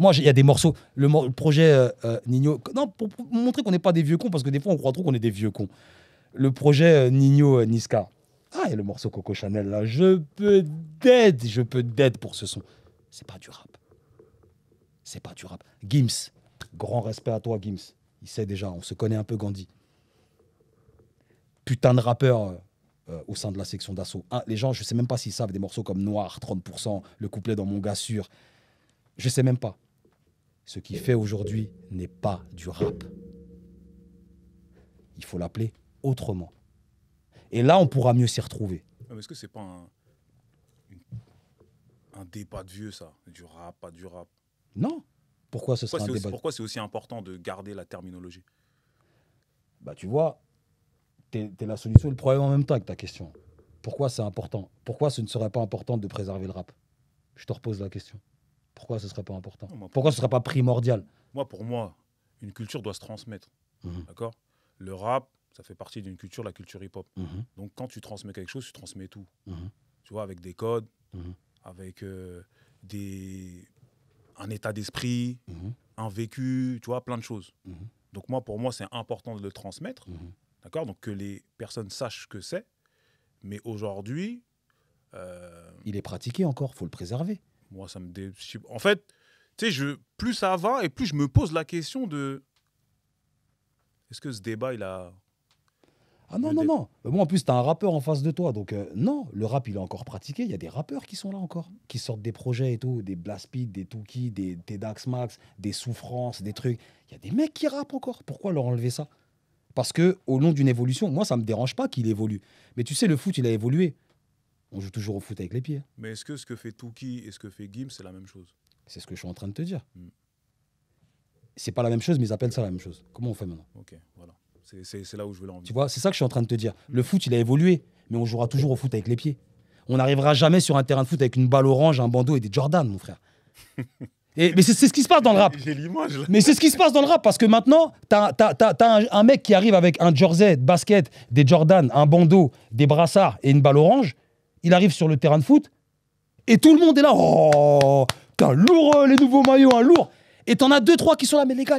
Moi, il y a des morceaux. Le projet Nino. Non, pour montrer qu'on n'est pas des vieux cons, parce que des fois, on croit trop qu'on est des vieux cons. Le projet Nino Niska. Ah, il y a le morceau Coco Chanel là. Je peux dead pour ce son. C'est pas du rap. C'est pas du rap. Gims, grand respect à toi, Gims. Il sait déjà, on se connaît un peu, Gandhi. Putain de rappeur au sein de la section d'assaut. Les gens, je sais même pas s'ils savent des morceaux comme Noir, 30%, le couplet dans Mon gars sûr. Je sais même pas. Ce qu'il fait aujourd'hui n'est pas du rap. Il faut l'appeler autrement. Et là, on pourra mieux s'y retrouver. Mais est-ce que c'est pas un débat de vieux, ça? Du rap, pas du rap? Non. Pourquoi ce serait un débat? Pourquoi c'est aussi important de garder la terminologie? Bah, tu vois, t'es la solution et le problème en même temps avec ta question. Pourquoi c'est important? Pourquoi ce ne serait pas important de préserver le rap? Je te repose la question. Pourquoi ce ne serait pas important? Pourquoi ce ne serait pas primordial? Pour moi, une culture doit se transmettre. D'accord? Le rap, ça fait partie d'une culture, la culture hip-hop. Donc, quand tu transmets quelque chose, tu transmets tout. Tu vois, avec des codes, avec un état d'esprit, un vécu, tu vois, plein de choses. Donc, pour moi, c'est important de le transmettre. D'accord? Donc, que les personnes sachent ce que c'est. Mais aujourd'hui... il est pratiqué encore, il faut le préserver. Moi, ça me... En fait, tu sais, plus ça va et plus je me pose la question de... Est-ce que ce débat, il a... Ah non, non, non. Moi, en plus, tu as un rappeur en face de toi. Donc, non, le rap, il est encore pratiqué. Il y a des rappeurs qui sont là encore, qui sortent des projets et tout, des Blast Beat, des Tookie, des Dax Max, des Souffrances, des trucs. Il y a des mecs qui rappent encore. Pourquoi leur enlever ça? Parce qu'au long d'une évolution, moi, ça ne me dérange pas qu'il évolue. Mais tu sais, le foot, il a évolué. On joue toujours au foot avec les pieds. Mais est-ce que ce que fait Tookie et ce que fait Gims, c'est la même chose? C'est ce que je suis en train de te dire. C'est pas la même chose, mais ils appellent ça la même chose. Comment on fait maintenant? Ok, voilà. C'est là où je veux l'envie. Tu vois, c'est ça que je suis en train de te dire. Le foot, il a évolué, mais on jouera toujours au foot avec les pieds. On n'arrivera jamais sur un terrain de foot avec une balle orange, un bandeau et des Jordan, mon frère. Mais c'est ce qui se passe dans le rap. J'ai l'image là. Mais c'est ce qui se passe dans le rap, parce que maintenant, t'as un mec qui arrive avec un jersey de basket, des Jordan, un bandeau, des brassards et une balle orange. Il arrive sur le terrain de foot et tout le monde est là. Oh, putain, lourd, les nouveaux maillots, lourd. Et t'en as 2-3 qui sont là, mais les gars,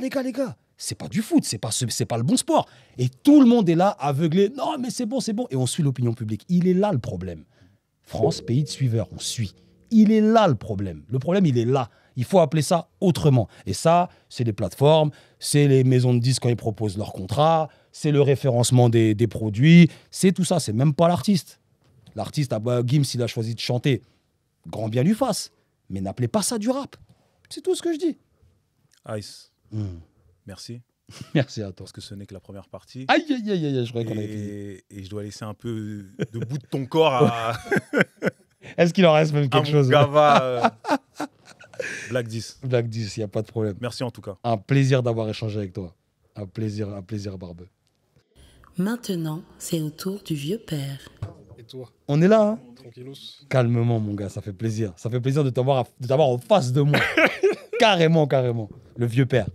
c'est pas du foot, c'est pas le bon sport. Et tout le monde est là, aveuglé. Non, mais c'est bon. Et on suit l'opinion publique. Il est là le problème. France, pays de suiveurs, on suit. Il est là le problème. Le problème, il est là. Il faut appeler ça autrement. Et ça, c'est les plateformes, c'est les maisons de disques quand ils proposent leurs contrats, c'est le référencement des produits, c'est tout ça. C'est même pas l'artiste. L'artiste, Gims, il a choisi de chanter. Grand bien lui fasse. Mais n'appelez pas ça du rap. C'est tout ce que je dis. Ice, merci. Merci à toi. Parce que ce n'est que la première partie. Aïe, je croyais qu'on avait fini. Et je dois laisser un peu de bout de ton corps à... Est-ce qu'il en reste même quelque chose? Gava, Black 10. Black 10, il n'y a pas de problème. Merci en tout cas. Un plaisir d'avoir échangé avec toi. Un plaisir, Barbeux. Maintenant, c'est au tour du vieux père. Et toi? On est là, hein? Tranquillos. Calmement, mon gars, ça fait plaisir. Ça fait plaisir de t'avoir en face de moi. Carrément. Le vieux père.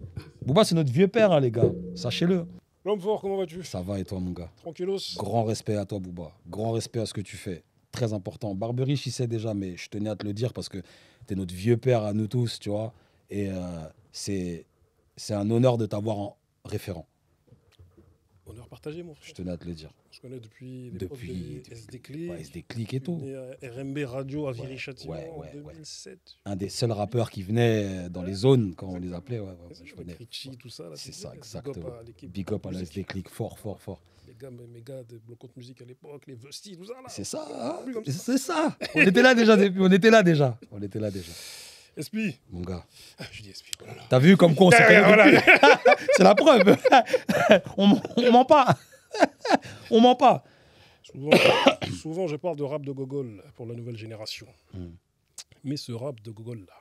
Bouba, c'est notre vieux père, hein, les gars. Sachez-le. L'homme fort, comment vas-tu? Ça va et toi, mon gars? Tranquillos. Grand respect à toi, Bouba. Grand respect à ce que tu fais. Très important. Barberich, il sait déjà, mais je tenais à te le dire parce que t'es notre vieux père à nous tous, tu vois. Et c'est un honneur de t'avoir en référent. Honneur partagé, mon frère. Je tenais à te le dire. Je connais depuis SD Click. Ouais, SD Click et tout. RMB Radio à Viry-Châtillon en 2007. Un des seuls rappeurs qui venait dans les zones quand on les appelait. Ouais, je connais. Richie, tout ça. C'est ça, exactement. Big up à la SD Click, fort. Mes gars de Blocante Musique à l'époque, les Vusty, tout ça. Là. C'est ça, hein. C'est ça. On était là déjà. Esprit. Mon gars. Je dis Esprit. Voilà. T'as vu comme quoi on s'est voilà. C'est la preuve. On ment pas. On ment pas. Souvent, je parle de rap de Gogol pour la nouvelle génération. Mais ce rap de Gogol-là,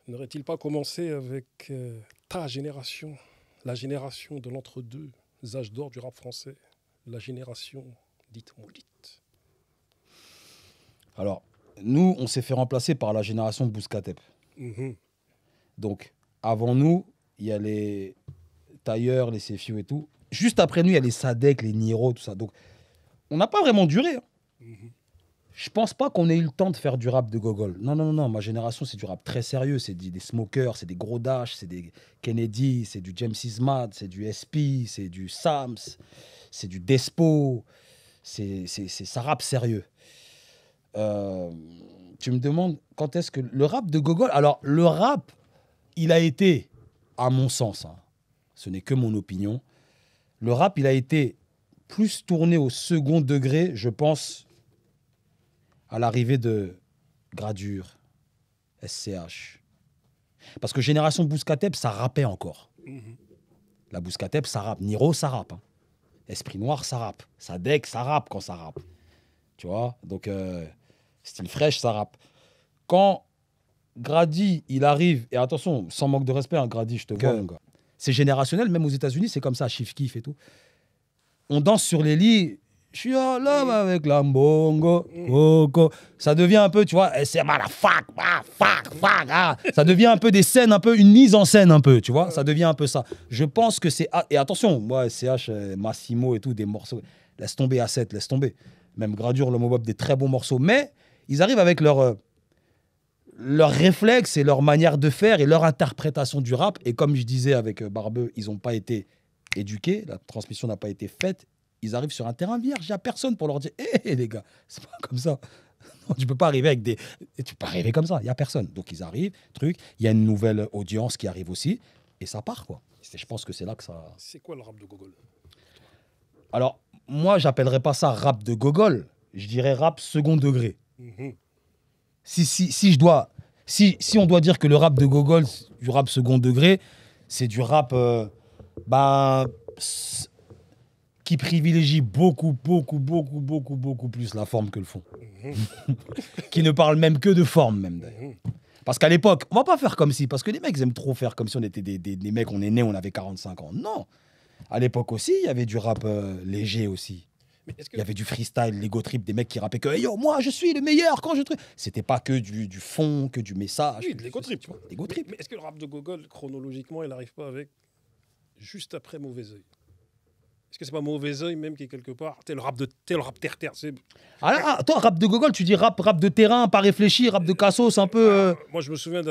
n'aurait-il pas commencé avec ta génération, la génération de l'entre-deux âges d'or du rap français, la génération dite maudite? Alors, nous, on s'est fait remplacer par la génération Bouscatep. Donc, avant nous, il y a les Tailleurs, les Sefiu et tout. Juste après nous, il y a les Sadek, les Niro, tout ça. Donc, on n'a pas vraiment duré. Je pense pas qu'on ait eu le temps de faire du rap de gogol. Non, non, non, non. Ma génération, c'est du rap très sérieux. C'est des smokers, c'est des gros Dash, c'est des Kennedy, c'est du James Ismad, c'est du SP, c'est du Sams, c'est du Despo. Ça rappe sérieux. Tu me demandes quand est-ce que... Le rap de gogol... Alors, le rap, il a été, à mon sens, hein, ce n'est que mon opinion, le rap, il a été plus tourné au second degré, je pense, à l'arrivée de Gradure, SCH. Parce que Génération Bouscatep, ça rappait encore. La Bouscatep, ça rappe. Niro, ça rappe. Hein. Esprit Noir, ça rappe. Sadek, ça rappe quand ça rappe. Tu vois? Donc, Style Fresh, ça rappe. Quand Grady, il arrive, et attention, sans manque de respect, hein, Grady, je te vois, mon gars. C'est générationnel, même aux États-Unis, c'est comme ça, Chief Keef et tout. On danse sur les lits. Je suis là avec la mbongo, ça devient un peu, tu vois, c'est mal fuck, ah. Ça devient un peu des scènes, un peu une mise en scène un peu, tu vois, ça devient un peu ça. Je pense que c'est et attention, moi CH, Massimo et tout, des morceaux, laisse tomber A7, laisse tomber. Même Gradure, le Mobob, des très bons morceaux, mais ils arrivent avec leur réflexe et leur manière de faire et leur interprétation du rap. Et comme je disais avec Barbeux, ils n'ont pas été éduqués, la transmission n'a pas été faite. Ils arrivent sur un terrain vierge, il n'y a personne pour leur dire hé les gars, c'est pas comme ça. Non, tu peux pas arriver avec des. Tu peux pas arriver comme ça, il n'y a personne. Donc ils arrivent, truc, il y a une nouvelle audience qui arrive aussi, et ça part quoi. Je pense que c'est là que ça. C'est quoi le rap de gogol? Alors, moi, j'appellerais pas ça rap de gogol, je dirais rap second degré. Si on doit dire que le rap de gogol, du rap second degré, c'est du rap. Qui privilégie beaucoup plus la forme que le fond. Qui ne parle même que de forme, même d'ailleurs. Parce qu'à l'époque, on va pas faire comme si, parce que les mecs aiment trop faire comme si on était des mecs, on est nés, on avait 45 ans. Non. À l'époque aussi, il y avait du rap léger aussi. Il y avait du freestyle, l'ego trip, des mecs qui rappaient que hey, yo, moi je suis le meilleur quand je truc. C'était pas que du fond, que du message. Oui, de l'ego trip, tu vois. L'ego trip. Mais est-ce que le rap de gogol, chronologiquement, il n'arrive pas avec juste après Mauvais Oeil? Est-ce que c'est pas Mauvais Oeil même qui est quelque part le rap terre-terre? Toi, rap de gogol, tu dis rap de terrain, pas réfléchi, rap de cassos, un peu. Moi, je me souviens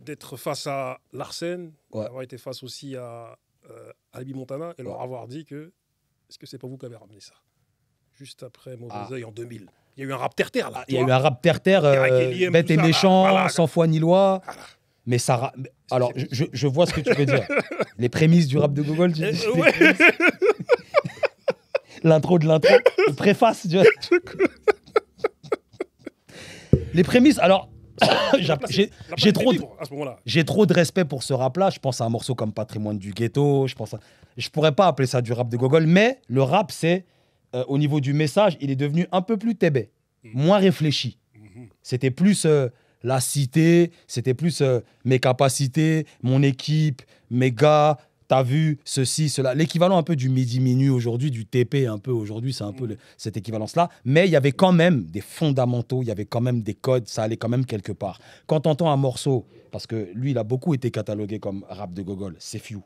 d'être face à Larsen, d'avoir été face aussi à Albi Montana et leur avoir dit que est-ce que c'est pas vous qui avez ramené ça? Juste après Mauvais Oeil en 2000. Il y a eu un rap terre-terre là. Il y a eu un rap terre-terre, bête et méchant, voilà. Sans foi ni loi. Voilà. Mais ça. Alors, je vois ce que tu veux dire. Les prémices du rap de gogol, tu dis. L'intro de l'intro, le préface, tu vois. Les prémices, alors. J'ai trop de respect pour ce rap-là. Je pense à un morceau comme Patrimoine du ghetto. Je pourrais pas appeler ça du rap de gogol, mais le rap, c'est. Au niveau du message, il est devenu un peu plus tébé, moins réfléchi. C'était plus la cité, c'était plus mes capacités, mon équipe, mes gars, t'as vu, ceci, cela. L'équivalent un peu du midi-minuit aujourd'hui, du TP un peu aujourd'hui, c'est un peu cette équivalence-là. Mais il y avait quand même des fondamentaux, il y avait quand même des codes, ça allait quand même quelque part. Quand t'entends un morceau, parce que lui, il a beaucoup été catalogué comme rap de gogol, c'est Few.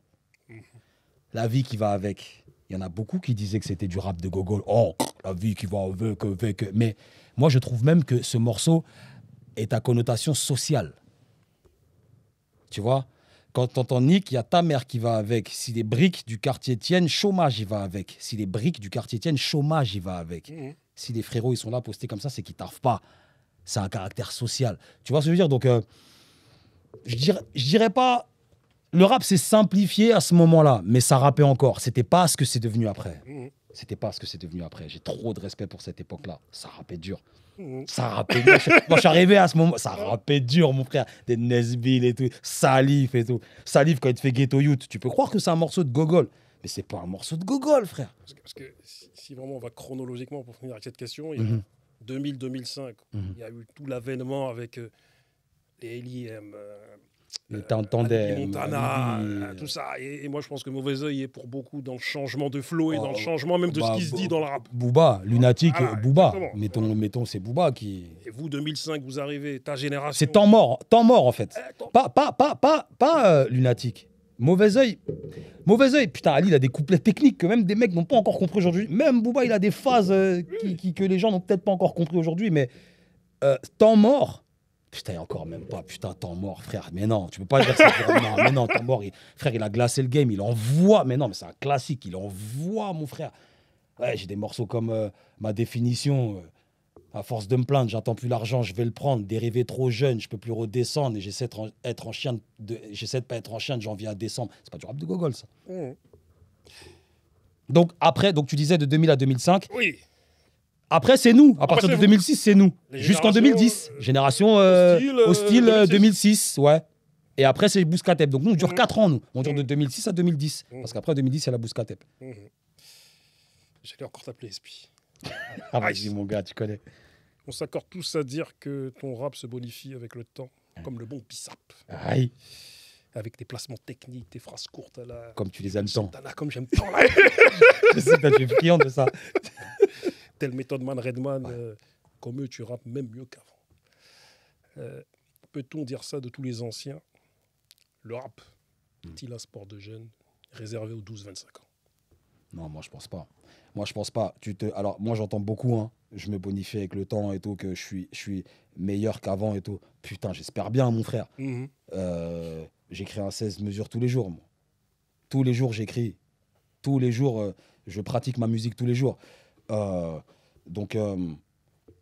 La vie qui va avec. Il y en a beaucoup qui disaient que c'était du rap de gogol. Oh, la vie qui va avec. Mais moi, je trouve même que ce morceau est à connotation sociale. Tu vois? Quand t'entends Nick, il y a ta mère qui va avec. Si les briques du quartier tiennent, chômage, il va avec. Si les briques du quartier tiennent, chômage, il va avec. Si les frérots, ils sont là postés comme ça, c'est qu'ils taffent pas. C'est un caractère social. Tu vois ce que je veux dire? Donc, je dirais pas... Le rap s'est simplifié à ce moment-là, mais ça rappait encore. C'était pas ce que c'est devenu après. C'était pas ce que c'est devenu après. J'ai trop de respect pour cette époque-là. Ça rappait dur. Ça rappait dur. Moi, je suis arrivé à ce moment, ça rappait dur, mon frère. Des Nesbill et tout, Salif et tout. Salif, quand il te fait Ghetto Youth, tu peux croire que c'est un morceau de gogol. Mais c'est pas un morceau de gogol, frère. Parce que si vraiment on va chronologiquement pour finir avec cette question, il y a 2000-2005, il y a eu tout l'avènement avec les LIM. Montana, tout ça. Et moi, je pense que Mauvais Oeil est pour beaucoup dans le changement de flow et dans le changement même de ce qui se dit dans le rap. Booba, Lunatique, voilà, Booba. Mettons, c'est Booba qui... Et vous, 2005, vous arrivez, ta génération... C'est temps mort en fait. Pas Lunatique. Mauvais œil. Mauvais œil. Putain, Ali, il a des couplets techniques que même des mecs n'ont pas encore compris aujourd'hui. Même Booba, il a des phases que les gens n'ont peut-être pas encore compris aujourd'hui. Mais temps mort. Putain, encore même pas. Putain, temps mort, frère. Mais non, tu peux pas dire ça. Non, mais non, temps mort. Frère, il a glacé le game. Il envoie. Mais non, mais c'est un classique. Il envoie, mon frère. Ouais, j'ai des morceaux comme Ma définition. À force de me plaindre, j'attends plus l'argent, je vais le prendre. Dérivé trop jeune, je peux plus redescendre. Et j'essaie d'être en chien j'essaie de pas être en chien de janvier à décembre. C'est pas du rap de gogol, ça. Donc après, tu disais de 2000 à 2005. Oui. Après, c'est nous. À partir de 2006, c'est nous. Jusqu'en 2010. Génération hostile 2006, ouais. Et après, c'est Bouscatep. Donc nous, on dure 4 ans, nous. On dure de 2006 à 2010. Parce qu'après 2010, c'est la Bouscatep. J'allais encore t'appeler Espi. Ah, vas-y, mon gars, tu connais. On s'accorde tous à dire que ton rap se bonifie avec le temps, comme le bon Bissap. Aïe. Avec tes placements techniques, tes phrases courtes à la... Comme tu les aimes tant. Comme j'aime tant, là. Je sais, tu es friand de ça. Telle méthode Man Redman, comme eux, tu rappes même mieux qu'avant. Peut-on dire ça de tous les anciens? Le rap est-il un sport de jeunes réservé aux 12-25 ans? Non, moi, je pense pas. Moi, je pense pas. Alors, moi, j'entends beaucoup, hein. Je me bonifie avec le temps et tout, que je suis meilleur qu'avant et tout. Putain, j'espère bien, mon frère. J'écris un 16 mesures tous les jours, moi. Tous les jours, j'écris. Tous les jours, je pratique ma musique tous les jours. Donc,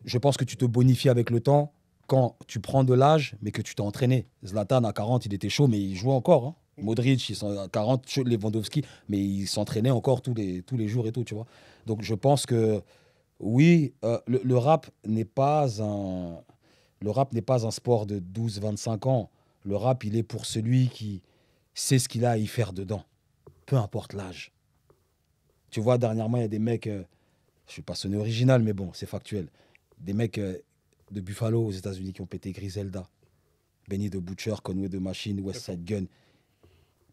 je pense que tu te bonifies avec le temps quand tu prends de l'âge, mais que tu t'es entraîné. Zlatan, à 40, il était chaud, mais il jouait encore, hein. Modric, ils sont à 40, Lewandowski, mais ils s'entraînaient encore tous les jours et tout, tu vois. Donc je pense que oui, le rap n'est pas un sport de 12-25 ans. Le rap, il est pour celui qui sait ce qu'il a à y faire dedans, peu importe l'âge. Tu vois, dernièrement, il y a des mecs, je ne suis pas sonné original, mais bon, c'est factuel. Des mecs de Buffalo aux États-Unis qui ont pété Griselda, Benny de Butcher, Conway de Machine, Westside Gun.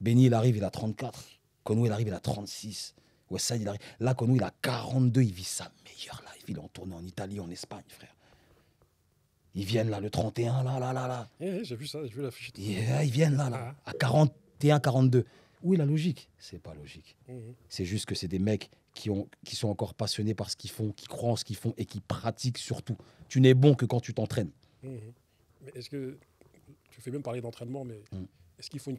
Benny, il arrive, il a 34. Conway, il arrive, il a 36. Westside, il arrive. Là, Conway, il a 42. Il vit sa meilleure life. Il est en tournée en Italie, en Espagne, frère. Ils viennent là, le 31, là. J'ai vu ça, j'ai vu l'affiche. Ils viennent là, à 41, 42. Où est la logique? C'est pas logique. C'est juste que c'est des mecs qui sont encore passionnés par ce qu'ils font, qui croient en ce qu'ils font et qui pratiquent surtout. Tu n'es bon que quand tu t'entraînes. Mais est-ce que... Tu fais même parler d'entraînement, mais... Est-ce qu'il faut une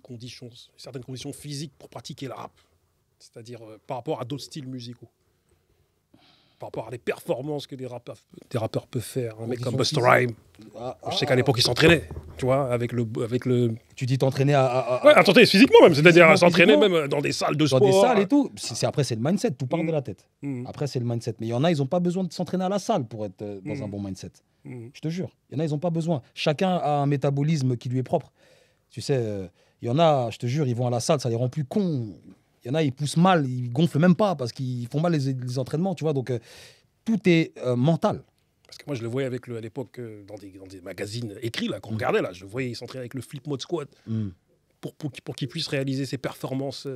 certaine condition physique pour pratiquer le rap? C'est-à-dire par rapport à d'autres styles musicaux, par rapport à les performances que des rappeurs peuvent faire. Un mec comme Busta Rhymes, je sais qu'à l'époque, il s'entraînait, tu vois, avec le... Tu dis t'entraîner à... Ouais, à t'entraîner physiquement même, c'est-à-dire à s'entraîner même dans des salles de sport. Dans des salles et tout. Après, c'est le mindset, tout part de la tête. Après, c'est le mindset. Mais il y en a, ils n'ont pas besoin de s'entraîner à la salle pour être dans un bon mindset. Je te jure. Il y en a, ils n'ont pas besoin. Chacun a un métabolisme qui lui est propre. Tu sais, il y en a, je te jure, ils vont à la salle, ça les rend plus cons. Il y en a, ils poussent mal, ils gonflent même pas parce qu'ils font mal les entraînements, tu vois. Donc, tout est mental. Parce que moi, je le voyais à l'époque dans des magazines écrits, là, qu'on regardait, là. Je le voyais, il s'entraînait avec le flip mode squat pour qu'il puisse réaliser ses performances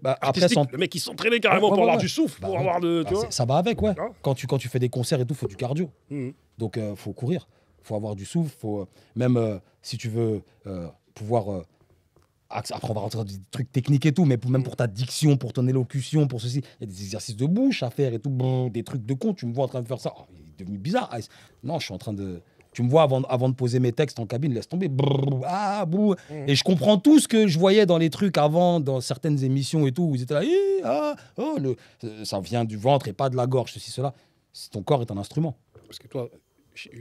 après, Le mec, il s'entraînait carrément pour avoir du souffle, pour avoir de... Tu vois, ça va avec, ouais. Quand tu fais des concerts et tout, il faut du cardio. Donc, il faut courir, il faut avoir du souffle. Même si tu veux... pouvoir après on va rentrer dans des trucs techniques et tout, mais même pour ta diction, pour ton élocution, pour ceci, il y a des exercices de bouche à faire et tout, des trucs de con. Tu me vois en train de faire ça, il est devenu bizarre. Non, je suis en train de... Tu me vois avant de poser mes textes en cabine, laisse tomber. Et je comprends tout ce que je voyais dans les trucs avant, dans certaines émissions et tout, où ils étaient là, ça vient du ventre et pas de la gorge, ceci, cela. Ton corps est un instrument. Parce que toi,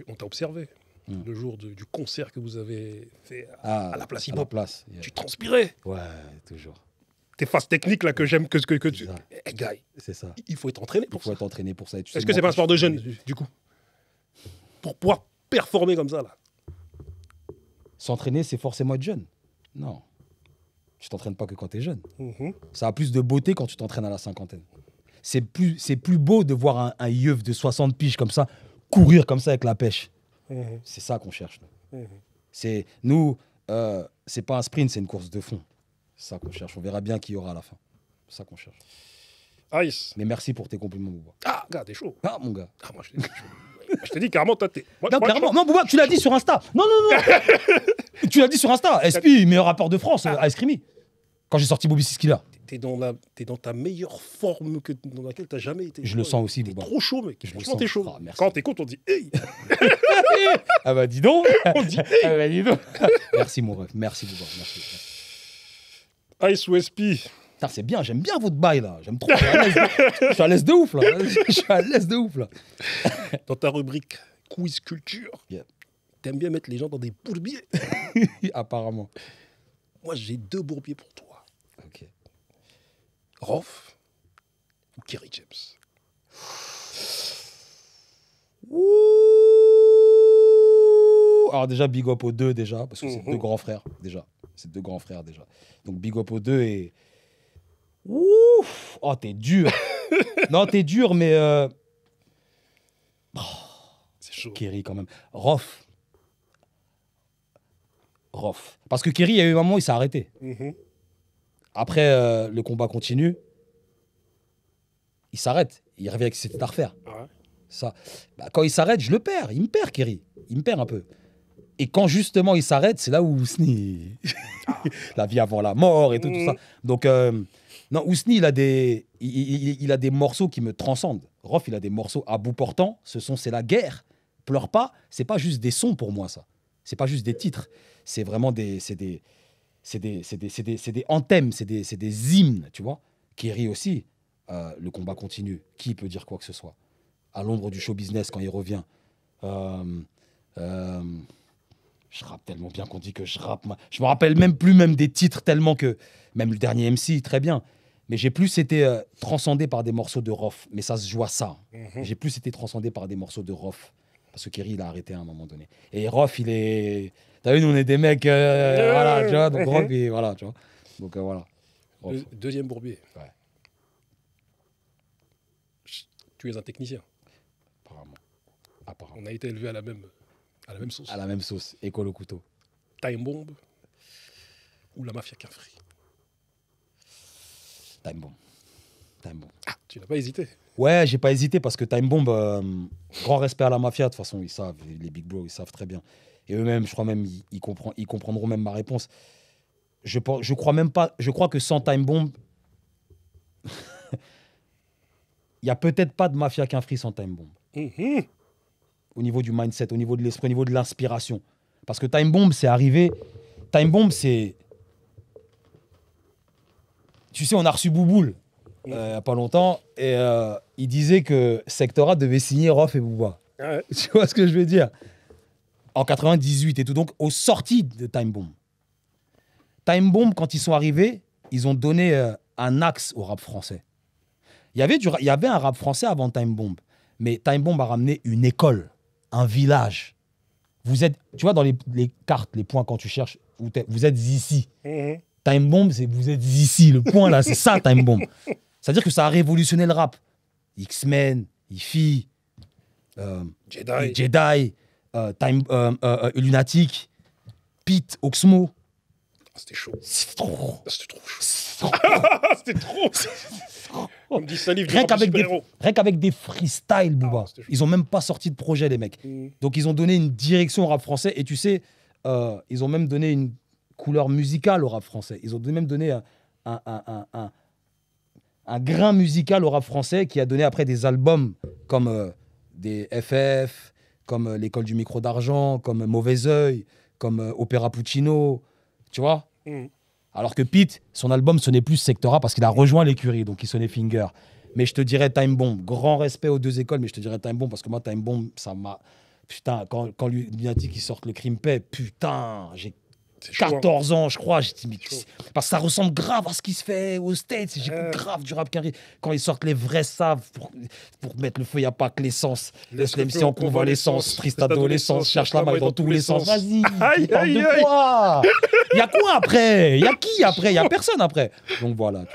on t'a observé. Le jour du concert que vous avez fait à la place hip-hop, tu transpirais. Ouais, toujours. Tes phases techniques là que j'aime que tu... Hey, gars, c'est ça. Il faut être entraîné pour ça. Il faut être entraîné pour ça. Est-ce que c'est pas un sport de jeunes, du coup? Pour pouvoir performer comme ça, là. S'entraîner, c'est forcément être jeune? Non. Tu t'entraînes pas que quand tu es jeune. Ça a plus de beauté quand tu t'entraînes à la cinquantaine. C'est plus beau de voir un yeuf de 60 piges comme ça, courir comme ça avec la pêche. C'est ça qu'on cherche. Nous, c'est pas un sprint, c'est une course de fond. C'est ça qu'on cherche. On verra bien qui y aura à la fin. C'est ça qu'on cherche. Ice. Mais merci pour tes compliments, Booba. Ah, gars, t'es chaud. Ah, mon gars. Ah, moi, je te dis carrément, toi, t'es... Non, Booba, tu l'as dit sur Insta. Non. Tu l'as dit sur Insta. SP, meilleur rappeur de France, Ice Creamy. Quand j'ai sorti Bobby Siskila. T'es dans ta meilleure forme dans laquelle t'as jamais été. Je le sens aussi, T'es Booba. trop chaud, mec. Je le Franchement, sens. t'es chaud. Ah, merci. Quand t'es content, on dit hey. Ah bah dis donc. On dit Ah bah dis donc. Merci mon ref, merci Booba, merci. Ice ou SP. Putain, c'est bien, j'aime bien votre bail là. J'aime trop. Je suis à l'aise de ouf là. Je suis à l'aise de ouf là. Dans ta rubrique quiz culture, Yeah. t'aimes bien mettre les gens dans des bourbiers. Apparemment. Moi, j'ai 2 bourbiers pour toi. Ok. Rof ou Kerry James. Alors déjà, big up aux deux déjà, parce que c'est 2 grands frères déjà. C'est 2 grands frères déjà. Donc big up aux 2 et... Ouf. Oh, t'es dur. Non, t'es dur, mais... C'est chaud. Kerry quand même. Rof. Parce que Kerry, il y a eu un moment où il s'est arrêté. Après, le combat continue. Il s'arrête. Il revient avec ses têtes à refaire. Ouais. Ça. Bah, quand il s'arrête, je le perds. Il me perd, Kerry. Il me perd un peu. Et quand justement il s'arrête, c'est là où Ousni... la vie avant la mort et tout ça. Donc, non, Ousni, il a des morceaux qui me transcendent. Rof, il a des morceaux à bout portant. C'est la guerre. Pleure pas. C'est pas juste des sons pour moi, ça. C'est pas juste des titres. C'est vraiment des anthems, c'est des hymnes, tu vois. Kerry aussi, le combat continue. Qui peut dire quoi que ce soit? À l'ombre du show business quand il revient. Je rappe tellement bien qu'on dit que je rappe. Je me rappelle même plus des titres tellement que... Même le dernier MC, très bien. Mais j'ai plus été transcendé par des morceaux de Rof. Mais ça se joue à ça. J'ai plus été transcendé par des morceaux de Rof. Parce que Kerry, il a arrêté à un moment donné. Et Rof, il est... T'as vu, nous, on est des mecs... voilà, tu vois. Donc Rof, voilà, tu vois. Donc voilà. Rof. Deuxième bourbier. Ouais. Tu es un technicien. Apparemment. On a été élevés à la même sauce. À la même sauce. École au couteau. Time Bomb ou la mafia Cafri. Time Bomb. Ah, tu n'as pas hésité. Ouais, j'ai pas hésité parce que Time Bomb, grand respect à la mafia, de toute façon, ils savent, les big bros, ils savent très bien. Et eux-mêmes, je crois même, ils comprendront même ma réponse. Je crois même pas, je crois que sans Time Bomb, il n'y a peut-être pas de mafia qu'un free sans Time Bomb. Au niveau du mindset, au niveau de l'esprit, au niveau de l'inspiration. Parce que Time Bomb, c'est arrivé. Time Bomb, c'est... Tu sais, on a reçu Bouboule il n'y a pas longtemps, et il disait que Sectora devait signer Rof et Booba. Ouais. Tu vois ce que je veux dire? En 98 et tout, donc aux sorties de Time Bomb. Time Bomb, quand ils sont arrivés, ils ont donné un axe au rap français. Il y avait un rap français avant Time Bomb, mais Time Bomb a ramené une école, un village. Vous êtes, tu vois, dans les cartes, les points quand tu cherches, vous êtes ici. Time Bomb, c'est vous êtes ici. Le point là, c'est ça, Time Bomb. C'est-à-dire que ça a révolutionné le rap. X-Men, Ifi, Jedi, Lunatic, Pete, Oxmo. C'était chaud. C'est trop. C'était trop chaud. C'était trop. Comme dit Salif du Rien rap de super-héros. qu'avec des freestyles, Booba. c'était chaud. Ils ont même pas sorti de projet, les mecs. Donc ils ont donné une direction au rap français. Et tu sais, ils ont même donné une couleur musicale au rap français. Ils ont même donné un grain musical au rap français qui a donné après des albums comme des FF, comme L'école du micro d'argent, comme Mauvais Oeil, comme Opéra Puccino, tu vois. Alors que Pete, son album sonnait plus Sectora parce qu'il a rejoint l'écurie, donc il sonnait Finger. Mais je te dirais Time Bomb, grand respect aux 2 écoles, mais je te dirais Time Bomb parce que moi, Time Bomb, ça m'a... Putain, quand Lunatic il sort le Crime Paix, putain, j'ai 14 ans, je crois. J'ai dit, mais parce que ça ressemble grave à ce qui se fait aux States. J'écoute grave du rap carré. Quand ils sortent les vrais saves pour mettre le feu, il n'y a pas que l'essence. Laisse l'MC en convalescence. Triste adolescence. Cherche la maille dans tous les sens. Vas-y. Tu parles de quoi? Il y a quoi après? Il y a qui après? Il n'y a personne après. Donc voilà.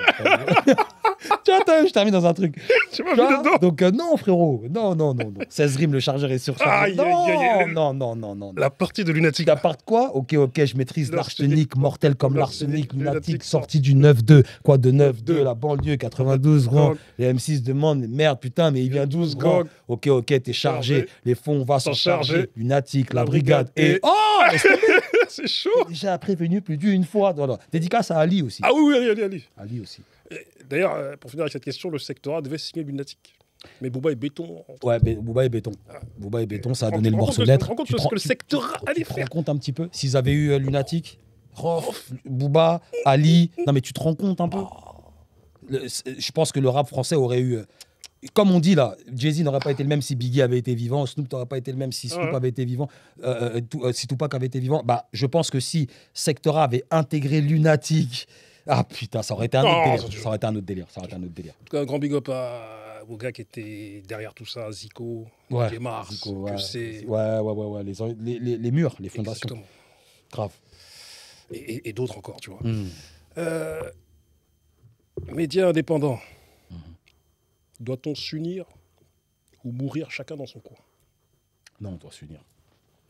Tu vois, je termine dans un truc. Tu m'as vu dedans. Donc, non, frérot. Non. 16 rimes, le chargeur est surchargé. Aïe. Non. La partie de lunatique. La part quoi? Ok, je maîtrise l'arsenic, mortel comme L'arsenic, l'arsenic, lunatique, lunatique, sorti du 9-2. Quoi, de 9-2, la banlieue, 92, grand. Les M6 demandent, merde, putain, mais il vient 12, grand. Ok, t'es chargé. Les fonds, on va s'en charger. Lunatique, la brigade. Et. Oh! C'est chaud. Déjà prévenu plus d'une fois. Non. Dédicace à Ali aussi. Ah oui, allez. Ali aussi. D'ailleurs, pour finir avec cette question, le secteur A devait signer lunatique. Mais Booba et Béton. Ouais, Booba et Béton. Booba et Béton, ça a donné le morceau de lettre. Tu te rends compte de ce que le secteur A allait faire. Tu te faire. rends compte un petit peu? S'ils avaient eu Lunatic, Rof, Booba, Ali. Non, mais tu te rends compte un peu? Je pense que le rap français aurait eu. Comme on dit là, Jay-Z n'aurait pas été le même si Biggie avait été vivant, Snoop n'aurait pas été le même si Snoop avait été vivant, si Tupac avait été vivant. Bah, je pense que si Sector A avait intégré Lunatic, ah putain, ça aurait été un autre délire. En tout cas, un grand big up aux gars qui étaient derrière tout ça, Zico, Gemar, les murs, les fondations. Exactement. Grave. Et d'autres encore, tu vois. Médias indépendants. Doit-on s'unir ou mourir chacun dans son coin? Non, on doit s'unir.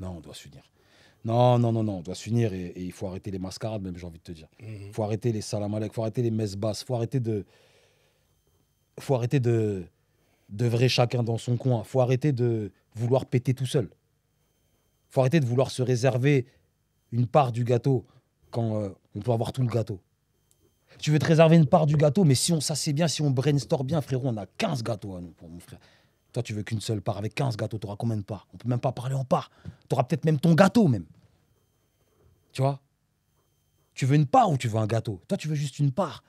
Non, on doit s'unir et il faut arrêter les mascarades, même, j'ai envie de te dire. Il faut arrêter les salamalek, il faut arrêter les messes basses, il faut arrêter de vrai chacun dans son coin. Il faut arrêter de vouloir péter tout seul. Il faut arrêter de vouloir se réserver une part du gâteau quand on peut avoir tout le gâteau. Tu veux te réserver une part du gâteau, mais ça c'est bien, si on brainstorm bien, frérot, on a 15 gâteaux à nous, pour mon frère. Toi, tu veux qu'une seule part. Avec 15 gâteaux, tu auras combien de parts? On peut même pas parler en parts. Tu auras peut-être même ton gâteau, même. Tu vois? Tu veux une part ou tu veux un gâteau? Toi, tu veux juste une part.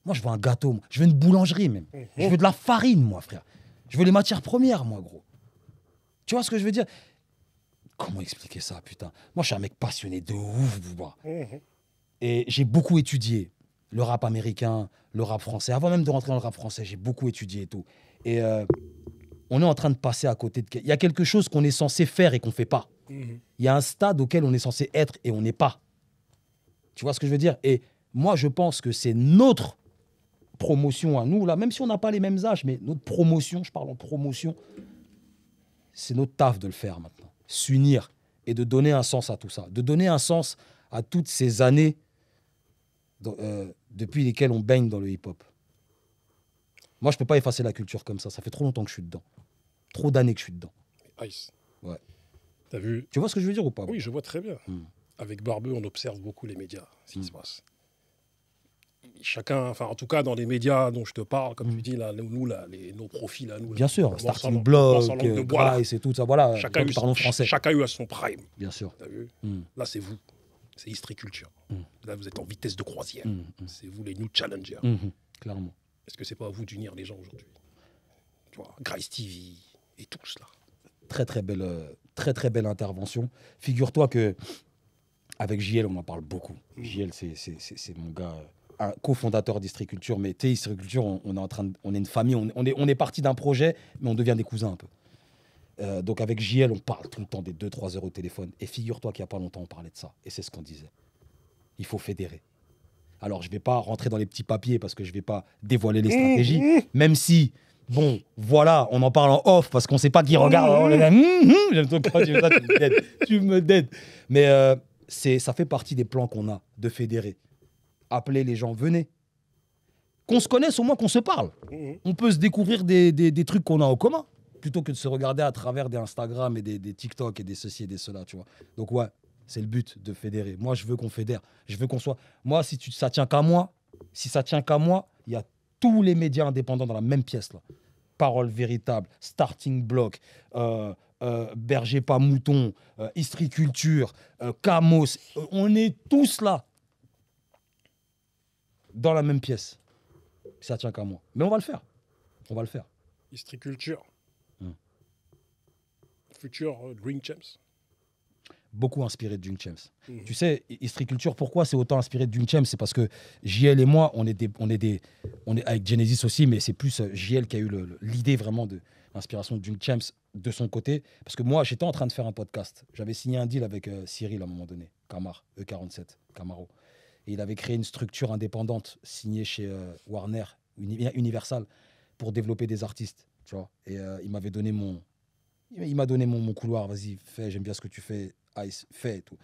Moi, je veux un gâteau. Moi. Je veux une boulangerie, même. Je veux de la farine, moi, frère. Je veux les matières premières, moi, gros. Tu vois ce que je veux dire? Comment expliquer ça, putain? Moi, je suis un mec passionné de ouf, Bouba. Et j'ai beaucoup étudié le rap américain, le rap français. Avant même de rentrer dans le rap français, j'ai beaucoup étudié et tout. Et on est en train de passer à côté de... Il y a quelque chose qu'on est censé faire et qu'on ne fait pas. Il y a un stade auquel on est censé être et on n'est pas. Tu vois ce que je veux dire? Et moi, je pense que c'est notre promotion à nous, là, même si on n'a pas les mêmes âges, mais notre promotion, je parle en promotion, c'est notre taf de le faire maintenant. S'unir et de donner un sens à tout ça. De donner un sens à toutes ces années depuis lesquelles on baigne dans le hip-hop. Moi, je ne peux pas effacer la culture comme ça. Ça fait trop longtemps que je suis dedans. Trop d'années que je suis dedans. Ice. Ouais. T'as vu? Tu vois ce que je veux dire ou pas? Oui, je vois très bien. Avec Barbeux, on observe beaucoup les médias, ce qui se passe. Chacun, enfin, en tout cas, dans les médias dont je te parle, comme tu dis, là, nos profils, là, nous. Bien sûr, là, Starting Block, Grice et tout ça, voilà. Chacun a eu à son prime. Bien sûr. T'as vu? Là, c'est vous. C'est Histriculture. Là, vous êtes en vitesse de croisière. C'est vous les new challengers. Clairement. Est-ce que c'est pas à vous d'unir les gens aujourd'hui? Tu vois, Grice TV et tout cela. Très belle intervention. Figure-toi que avec JL, on en parle beaucoup. JL, c'est mon gars, un cofondateur d'Histriculture. Mais tu sais, Histriculture, on est une famille, on est parti d'un projet, mais on devient des cousins un peu. Donc avec JL, on parle tout le temps des 2-3 heures au téléphone. Et figure-toi qu'il n'y a pas longtemps, on parlait de ça. Et c'est ce qu'on disait. Il faut fédérer. Alors, je ne vais pas rentrer dans les petits papiers parce que je ne vais pas dévoiler les stratégies, même si, bon, voilà, on en parle en off parce qu'on ne sait pas qui regarde. J'aime ton quand tu me dettes. Mais ça fait partie des plans qu'on a de fédérer. Appeler les gens, venez. Qu'on se connaisse, au moins qu'on se parle. On peut se découvrir des trucs qu'on a en commun plutôt que de se regarder à travers des Instagram et des TikTok et des ceci et des cela, tu vois. Donc, ouais. C'est le but de fédérer. Moi, je veux qu'on fédère. Je veux qu'on soit... Moi, si ça tient qu'à moi, il y a tous les médias indépendants dans la même pièce, là. Parole véritable, Starting Block, Berger pas mouton, Histriculture, Camos. On est tous là, dans la même pièce. Ça tient qu'à moi. Mais on va le faire. Histriculture. Futur Drink Champs. Beaucoup inspiré de Jung Chems. Tu sais, Histriculture, pourquoi c'est autant inspiré de Jung Chems? C'est parce que JL et moi, on est avec Genesis aussi, mais c'est plus JL qui a eu l'idée vraiment de l'inspiration de Jung Chems de son côté. Parce que moi, j'étais en train de faire un podcast. J'avais signé un deal avec Cyril à un moment donné, Camar, E47, Camaro. Et il avait créé une structure indépendante signée chez Warner Universal, pour développer des artistes, tu vois. Et il m'a donné mon couloir, vas-y, fais, j'aime bien ce que tu fais, Ice, fais et tout.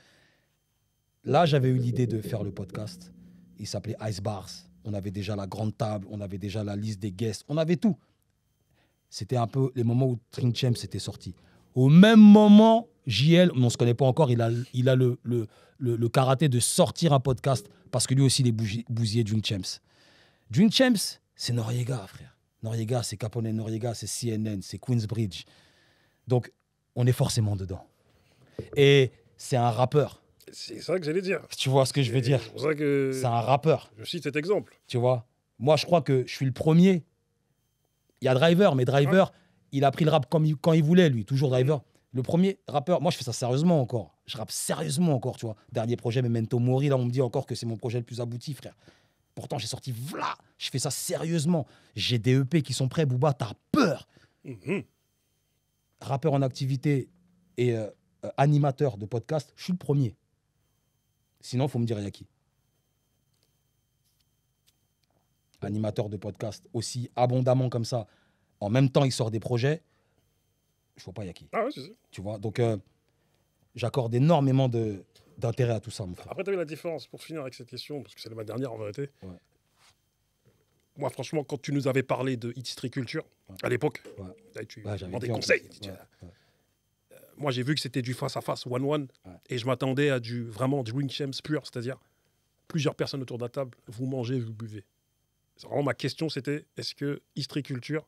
Là, j'avais eu l'idée de faire le podcast. Il s'appelait Ice Bars. On avait déjà la grande table, on avait déjà la liste des guests, on avait tout. C'était un peu les moments où Drink Champs était sorti. Au même moment, JL, on ne se connaît pas encore, il a le karaté de sortir un podcast parce que lui aussi, il est bousillé Drink Champs. Drink Champs, c'est Noriega, frère. Noriega, c'est Capone Noriega, c'est CNN, c'est Queensbridge. Donc, on est forcément dedans. Et c'est un rappeur. C'est ça que j'allais dire. Tu vois ce que je veux dire? C'est pour ça que c'est un rappeur. Je cite cet exemple. Tu vois? Moi, je crois que je suis le premier. Il y a Driver, mais Driver, il a pris le rap quand il voulait, lui. Toujours Driver. Le premier rappeur, moi, je fais ça sérieusement encore. Je rappe sérieusement encore, tu vois. Dernier projet, Memento Mori, là, on me dit encore que c'est mon projet le plus abouti, frère. Pourtant, j'ai sorti, voilà, je fais ça sérieusement. J'ai des EP qui sont prêts, Booba, t'as peur. Rappeur en activité et animateur de podcast, je suis le premier. Sinon, il faut me dire, il y a qui? Animateur de podcast aussi abondamment comme ça. En même temps, il sort des projets. Je vois pas, il y a qui. Ah ouais, c'est ça. Tu vois, donc j'accorde énormément d'intérêt à tout ça, mon frère. Après, tu as vu la différence, pour finir avec cette question, parce que c'est ma dernière en vérité. Ouais. Moi, franchement, quand tu nous avais parlé de Histriculture, à l'époque, tu m'as des conseils. Moi, j'ai vu que c'était du face-à-face, one-one, et je m'attendais à vraiment du Drink Champs pur, c'est-à-dire plusieurs personnes autour de la table, vous mangez, vous buvez. Vraiment, ma question, c'était, est-ce que Histriculture,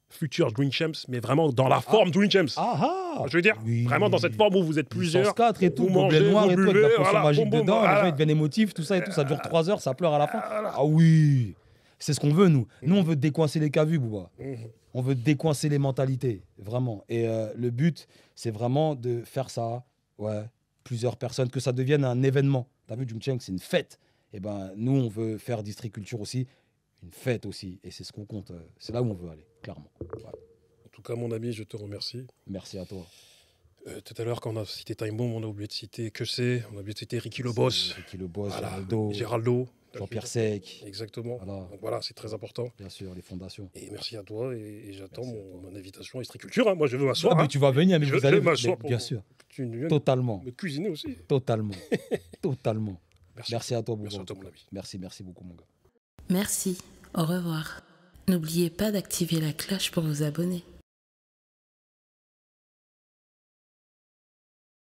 futur Drink Champs, mais vraiment dans la forme Drink Champs. Je veux dire, vraiment dans cette forme où vous êtes plusieurs, 4 et tout, vous mangez, noir vous et tout, avec buvez, la potion magique boum, boum, dedans, les gens ils deviennent émotifs, tout ça et tout, ça dure 3 heures, ça pleure à la fin. Ah oui, c'est ce qu'on veut, nous. Nous, on veut décoincer les cavus, Bouba. On veut décoincer les mentalités, vraiment. Et le but, c'est vraiment de faire ça, plusieurs personnes, que ça devienne un événement. T'as vu, Drink Champs, c'est une fête. Et ben, nous, on veut faire Districulture aussi, une fête aussi. Et c'est ce qu'on compte. C'est là où on veut aller, clairement. En tout cas, mon ami, je te remercie. Merci à toi. Tout à l'heure, quand on a cité Time Bomb, on a oublié de citer Que c'est, on a oublié de citer Ricky le Boss. Ricky le Boss, Géraldo. Jean-Pierre Sec. Exactement. Donc voilà, c'est très important. Bien sûr, les fondations. Et merci à toi. Et j'attends mon invitation à Histriculture. Hein. Moi, je veux m'asseoir. Mais tu vas venir, mais vous allez m'asseoir. Bien sûr. Totalement. Me cuisiner aussi. Totalement. Totalement. Merci à toi, Bouba. Merci à toi, mon ami. Merci beaucoup, mon gars. Merci. Au revoir. N'oubliez pas d'activer la cloche pour vous abonner.